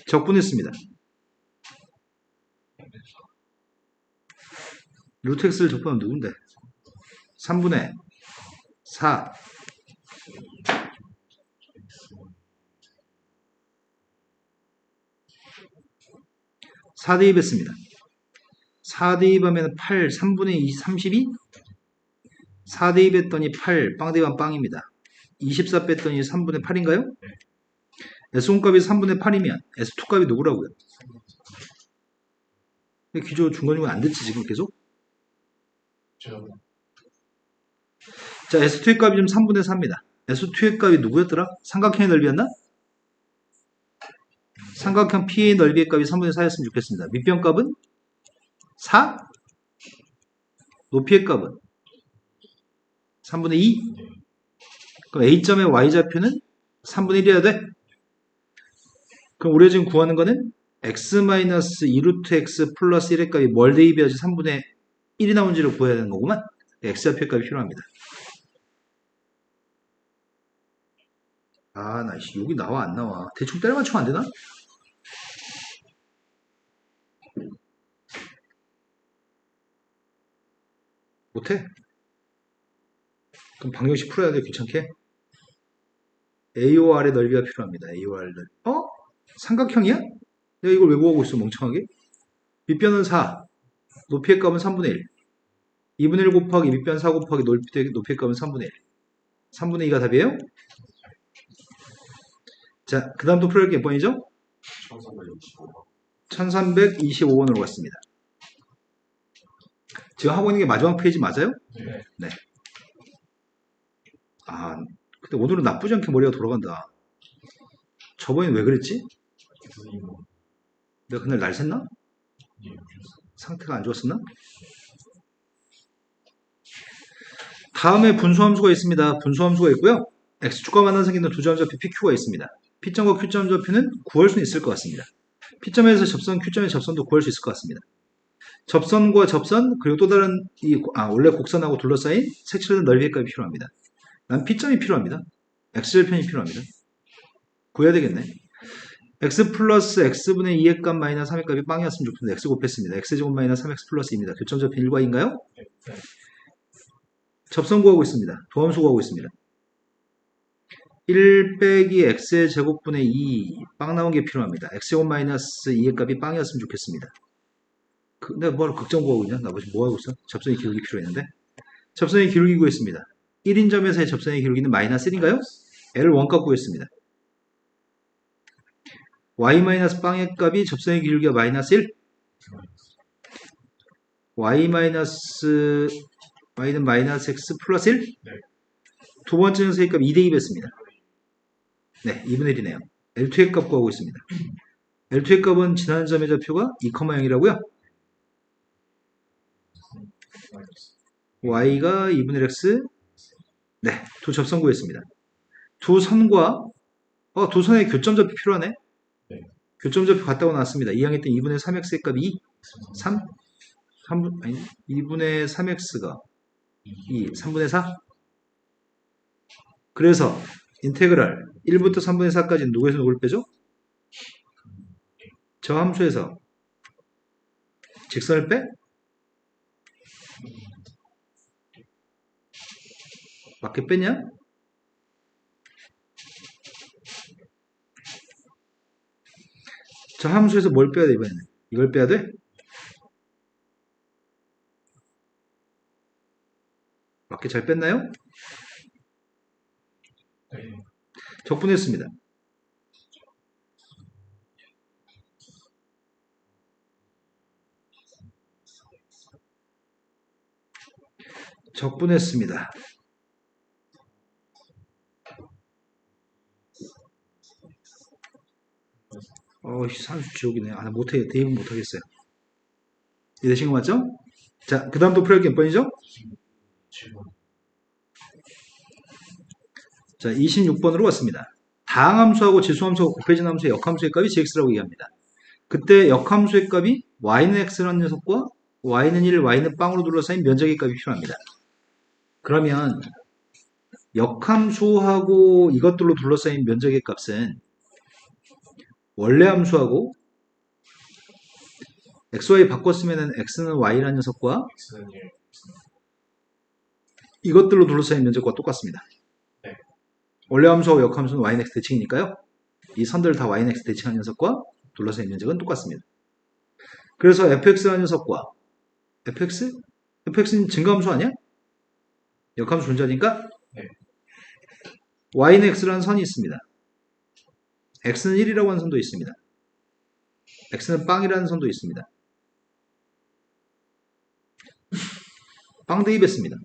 [SPEAKER 1] 적분했습니다. 루트 x를 적분하면 누군데? 3분의 4 4 대입했습니다. 4 대입하면 8, 3분의 2, 32? 4 대입했더니 8, 빵 대입하면 빵입니다. 24 뺐더니 3분의 8인가요? S1 값이 3분의 8이면 S2 값이 누구라고요? 기조 중간중간 안 듣지 지금 계속? 자, S2의 값이 지금 3분의 4입니다. S2의 값이 누구였더라? 삼각형의 넓이였나? 삼각형 P의 넓이의 값이 3분의 4였으면 좋겠습니다. 밑변 값은 4? 높이의 값은 3분의 2? 그럼 A점의 Y좌표는 3분의 1이어야 돼? 그럼 우리가 지금 구하는 거는 x-2루트 x 플러스 1의 값이 뭘 대입해야지 3분의 1이 나온지를 구해야 되는 거구만. x좌표 값이 필요합니다. 나 여기 나와 안 나와. 대충 때려 맞추면 안 되나? 못해? 그럼 방정식 풀어야 돼, 귀찮게. AOR의 넓이가 필요합니다. AOR 넓이. 삼각형이야? 내가 이걸 왜 구하고 있어, 멍청하게? 밑변은 4, 높이의 값은 3분의 1. 2분의 1 곱하기 밑변 4 곱하기 높이의 값은 3분의 1. 3분의 2가 답이에요? 자, 그 다음 또 풀어야 할 게 몇 번이죠? 1325번으로 갔습니다. 지금 하고 있는 게 마지막 페이지 맞아요?
[SPEAKER 2] 네.
[SPEAKER 1] 네. 근데 오늘은 나쁘지 않게 머리가 돌아간다. 저번엔 왜 그랬지?
[SPEAKER 2] 선생님 뭐
[SPEAKER 1] 내가 그날 날 샜나?
[SPEAKER 2] 예, 오셨어요.
[SPEAKER 1] 상태가 안 좋았었나? 다음에 분수함수가 있습니다. 분수함수가 있고요. x축과 만난 생기는 두 점좌표 PQ가 있습니다. P점과 Q점 좌표는 구할 수는 있을 것 같습니다. P점에서 접선, Q점의 접선도 구할 수 있을 것 같습니다. 접선과 접선, 그리고 또 다른 원래 곡선하고 둘러싸인 색칠된 넓이의 값이 필요합니다. 난 P점이 필요합니다. X절편이 필요합니다. 구해야 되겠네. x 플러스 x분의 2의 값 마이너스 3의 값이 빵이었으면 좋겠는데 x 곱했습니다. x제곱 마이너스 3x 플러스 2입니다. 교점 좌표 1과 2인가요?
[SPEAKER 2] 네, 네.
[SPEAKER 1] 접선 구하고 있습니다. 도함수 구하고 있습니다. 1 빼기 x의 제곱분의 2, 빵 나온 게 필요합니다. x제곱 마이너스 2의 값이 빵이었으면 좋겠습니다. 내가 뭐하러 극점 구하고 있냐? 나 뭐 하고 있어? 접선의 기울기 필요했는데. 접선의 기울기 구했습니다. 1인 점에서의 접선의 기울기는 마이너스 1인가요? L을 원값 구했습니다. y 마이너스 빵의 값이 접선의 기울기가 마이너스 1. y 마이너스 y는 마이너스 x 플러스 1.
[SPEAKER 2] 네.
[SPEAKER 1] 두 번째 녀석의 값 2대 2 뺐습니다. 네, 2분의 1이네요. L2의 값 구하고 있습니다. L2의 값은 지나는 점의 좌표가 2,0이라고요. y가 2분의 1 x. 네, 두 접선 구했습니다. 두 선과 두 선의 교점 좌표 필요하네.
[SPEAKER 2] 네.
[SPEAKER 1] 교점 좌표 같다고 나왔습니다. 2항 때 2분의 3x의 값이 2, 3, 2분의 3x가 2, 3분의 4. 그래서 인테그랄 1부터 3분의 4까지는 누구에서 누구를 빼죠? 저 함수에서 직선을 빼? 맞게 뺐냐? 저 함수에서 뭘 빼야 돼, 이번에는? 이걸 빼야 돼? 맞게 잘 뺐나요?
[SPEAKER 2] 네.
[SPEAKER 1] 적분했습니다. 적분했습니다. 산수 지옥이네. 나 못해. 대입은 못하겠어요. 이해되신 거 맞죠? 자, 그 다음 또 풀어야 할 게 몇 번이죠?
[SPEAKER 2] 7번.
[SPEAKER 1] 자, 26번으로 왔습니다. 다항함수하고 지수함수하고 곱해진 함수의 역함수의 값이 gx라고 얘기합니다. 그때 역함수의 값이 y는 x라는 녀석과 y는 1, y는 빵으로 둘러싸인 면적의 값이 필요합니다. 그러면 역함수하고 이것들로 둘러싸인 면적의 값은 원래 함수하고 xy 바꿨으면 x는 y라는 녀석과
[SPEAKER 2] X는 1.
[SPEAKER 1] 이것들로 둘러싸인 면적과 똑같습니다.
[SPEAKER 2] 네.
[SPEAKER 1] 원래 함수하고 역함수는 y는 x 대칭이니까요. 이 선들 다 y는 x 대칭한 녀석과 둘러싸인 면적은 똑같습니다. 그래서 fx라는 녀석과 fx는 증가함수 아니야? 역함수 존재하니까
[SPEAKER 2] 네.
[SPEAKER 1] y는 x라는 선이 있습니다. x는 1이라고 하는 선도 있습니다. x는 빵이라는 선도 있습니다. 빵 대입했습니다.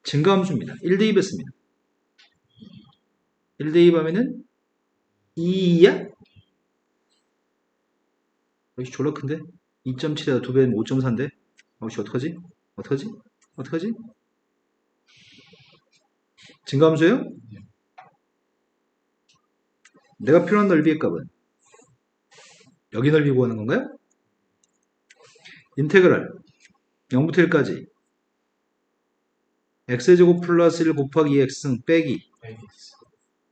[SPEAKER 1] 증가함수입니다. 1 대입했습니다. 1 대입하면은 2야? 역시 졸라 큰데? 2.7에다 2배는 5.4인데? 역시 어떡하지? 어떡하지? 어떡하지? 증가함수예요? 내가 필요한 넓이의 값은 여기 넓이 구하는 건가요? 인테그랄 0부터 1까지 x제곱 플러스 1 곱하기 2x 빼기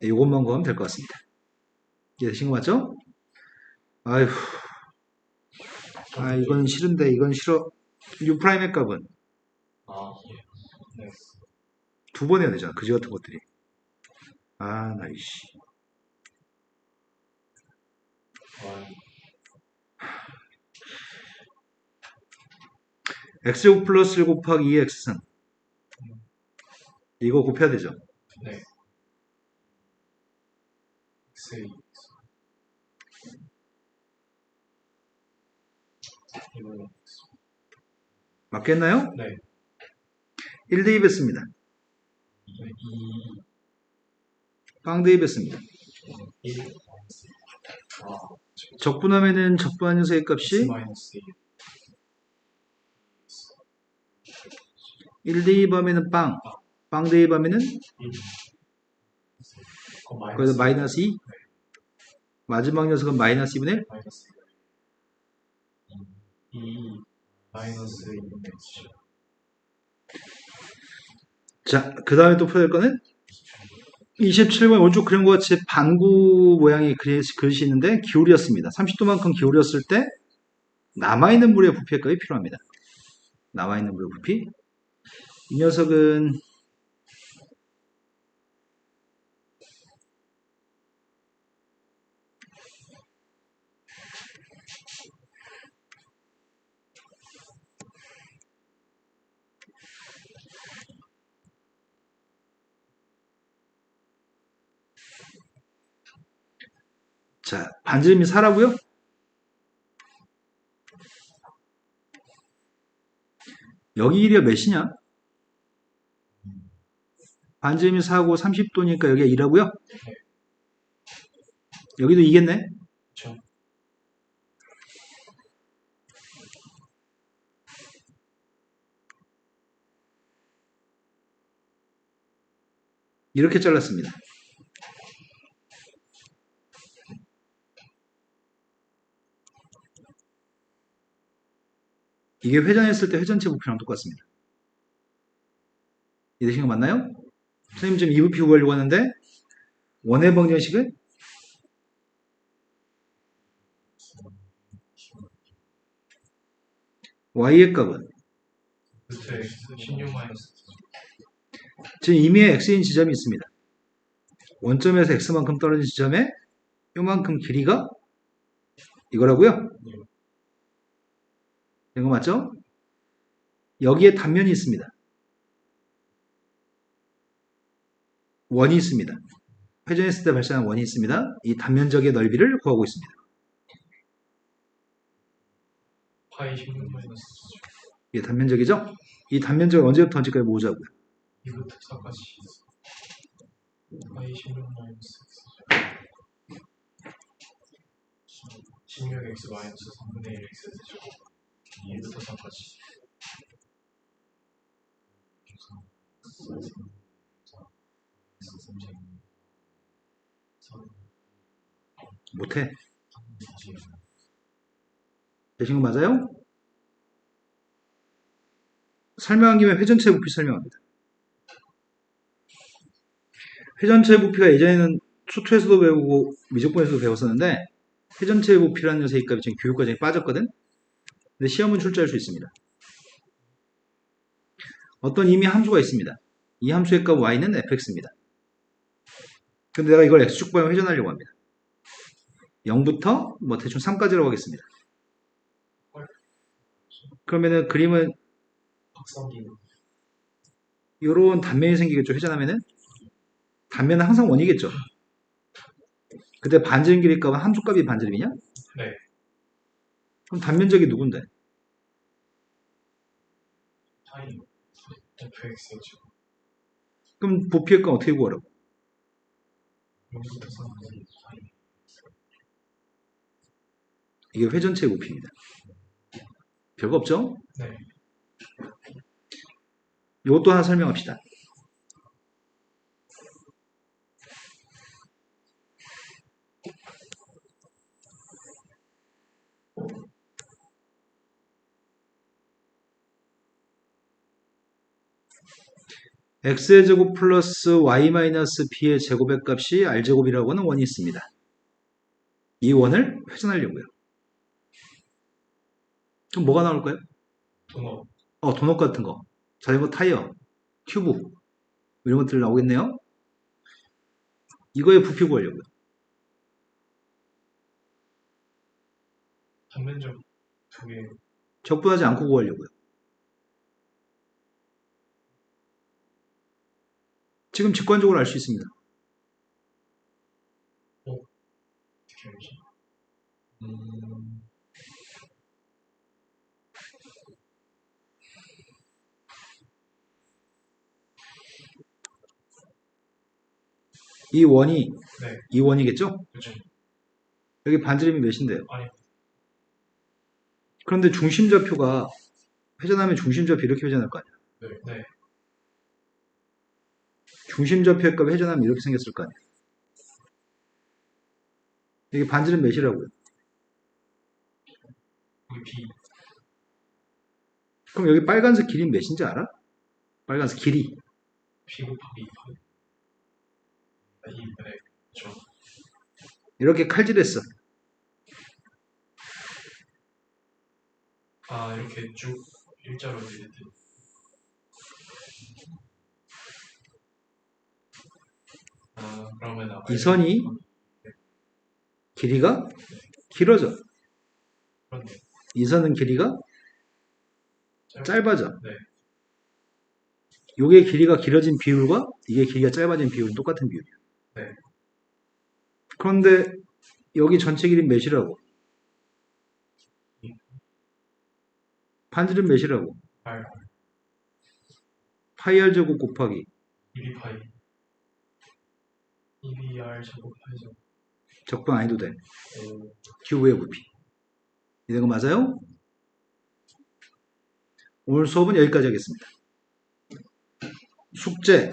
[SPEAKER 1] 이것만 구하면 될 것 같습니다. 이해되신 거 맞죠? 아휴 이건 싫은데 이건 싫어. U'의 값은
[SPEAKER 2] 예. 네.
[SPEAKER 1] 두 번 해야 되잖아. 그지 같은 것들이. 나 이씨.
[SPEAKER 2] Y.
[SPEAKER 1] x제곱 플러스 1 곱하기 2x승 이거 곱해야 되죠.
[SPEAKER 2] 네. X. 이거
[SPEAKER 1] 맞겠나요?
[SPEAKER 2] 네.
[SPEAKER 1] 1 대입했습니다.
[SPEAKER 2] 2,
[SPEAKER 1] 빵 대입했습니다.
[SPEAKER 2] 1,
[SPEAKER 1] 적분하면은 적분한 녀석의
[SPEAKER 2] x
[SPEAKER 1] 값이
[SPEAKER 2] 마이너스
[SPEAKER 1] 1 대입하면은 빵 대입하면은
[SPEAKER 2] 1,
[SPEAKER 1] 거기서 마이너스 2, 마지막 녀석은 마이너스 2분의 1.
[SPEAKER 2] 마이너스 2, 마이너스 2분의 x.
[SPEAKER 1] 자, 그 다음에 또 풀어야 될 거는 27번 오른쪽 그린 것 같이 반구 모양의 그릇이 있는데 기울였습니다. 30도만큼 기울였을 때 남아있는 물의 부피의 값이 필요합니다. 남아있는 물의 부피. 이 녀석은 자, 반지름이 4라고요? 여기 길이가 몇이냐? 반지름이 4고 30도니까 여기가 2라고요? 여기도 2겠네?
[SPEAKER 2] 그쵸?
[SPEAKER 1] 이렇게 잘랐습니다. 이게 회전했을 때 회전체 부피랑 똑같습니다. 이해되신 거 맞나요? 선생님 지금 이 부피 구하려고 하는데 원의 방정식은 y의 값은
[SPEAKER 2] 루트 x 16 마이너스
[SPEAKER 1] 지금 이미의 x인 지점이 있습니다. 원점에서 x만큼 떨어진 지점에 요만큼 길이가 이거라고요? 이거 맞죠? 여기에 단면이 있습니다. 원이 있습니다. 회전했을 때 발생한 원이 있습니다. 이 단면적의 넓이를 구하고 있습니다.
[SPEAKER 2] 파이 16 마이너스
[SPEAKER 1] 이게 단면적이죠? 이 단면적을 언제부터 언제까지 모으자고요?
[SPEAKER 2] 2부터 4까지 파이 16 마이너스 x 16x 마이너스 3분의 1 x 제곱 2부터 4까지
[SPEAKER 1] 못해. 되신 거 맞아요? 설명한 김에 회전체 부피 설명합니다. 회전체 부피가 예전에는 수투에서도 배우고 미적분에서도 배웠었는데 회전체 부피라는 녀석의 값이 지금 교육과정에 빠졌거든? 근데 시험은 출제할 수 있습니다. 어떤 이미 함수가 있습니다. 이 함수의 값 y는 fx입니다. 근데 내가 이걸 x축 방향 회전하려고 합니다. 0부터 뭐 대충 3까지라고 하겠습니다. 그러면은 그림은
[SPEAKER 2] 박성기
[SPEAKER 1] 이런 단면이 생기겠죠. 회전하면은 단면은 항상 원이겠죠. 그때 반지름 길이 값은 함수 값이 반지름이냐?
[SPEAKER 2] 네
[SPEAKER 1] 그럼 단면적이 누군데?
[SPEAKER 2] 파이 fx 제곱
[SPEAKER 1] 그럼 부피의 값 어떻게 구하라고?
[SPEAKER 2] 0부터 3까지 파이
[SPEAKER 1] 이게 회전체의 부피입니다. 별거 없죠?
[SPEAKER 2] 네
[SPEAKER 1] 이것도 하나 설명합시다. x의 제곱 플러스 y 마이너스 b의 제곱의 값이 r제곱이라고 하는 원이 있습니다. 이 원을 회전하려고요. 그럼 뭐가 나올까요?
[SPEAKER 2] 도넛
[SPEAKER 1] 도넛 같은 거. 자전거 타이어, 튜브 이런 것들 나오겠네요. 이거의 부피 구하려고요.
[SPEAKER 2] 단면적 두개
[SPEAKER 1] 적분하지 않고 구하려고요. 지금 직관적으로 알 수 있습니다.
[SPEAKER 2] 어떻게 알지?
[SPEAKER 1] 이 원이
[SPEAKER 2] 네.
[SPEAKER 1] 이 원이겠죠?
[SPEAKER 2] 그죠.
[SPEAKER 1] 여기 반지름이 몇인데요?
[SPEAKER 2] 아니,
[SPEAKER 1] 그런데 중심좌표가 회전하면 중심좌표 이렇게 회전할 거 아니야.
[SPEAKER 2] 네.
[SPEAKER 1] 중심좌표의 값 회전하면 이렇게 생겼을 거 아니야. 여기 반지름 몇이라고요?
[SPEAKER 2] 여기 B.
[SPEAKER 1] 그럼 여기 빨간색 길이 몇인지 알아? 빨간색 길이.
[SPEAKER 2] B 곱하기 2파이. 아, 2, 네. 그죠.
[SPEAKER 1] 이렇게 칼질했어.
[SPEAKER 2] 아, 이렇게 쭉 일자로 이렇게. 아, 그러면 아까
[SPEAKER 1] 이 선이 길이가 길어져.
[SPEAKER 2] 그렇네.
[SPEAKER 1] 이 선은 길이가 짧아져.
[SPEAKER 2] 네.
[SPEAKER 1] 요게 길이가 길어진 비율과 이게 길이가 짧아진 비율은 똑같은 비율이야.
[SPEAKER 2] 네.
[SPEAKER 1] 그런데 여기 전체 길이는 몇이라고? 반지름 몇이라고?
[SPEAKER 2] 8,
[SPEAKER 1] 파이 r 제곱 곱하기
[SPEAKER 2] 2B파이. 2BR 제곱 파이 제곱.
[SPEAKER 1] 적분 안 해도 돼.
[SPEAKER 2] 오,
[SPEAKER 1] 큐브의 부피. 이런 거 맞아요? 오늘 수업은 여기까지 하겠습니다. 숙제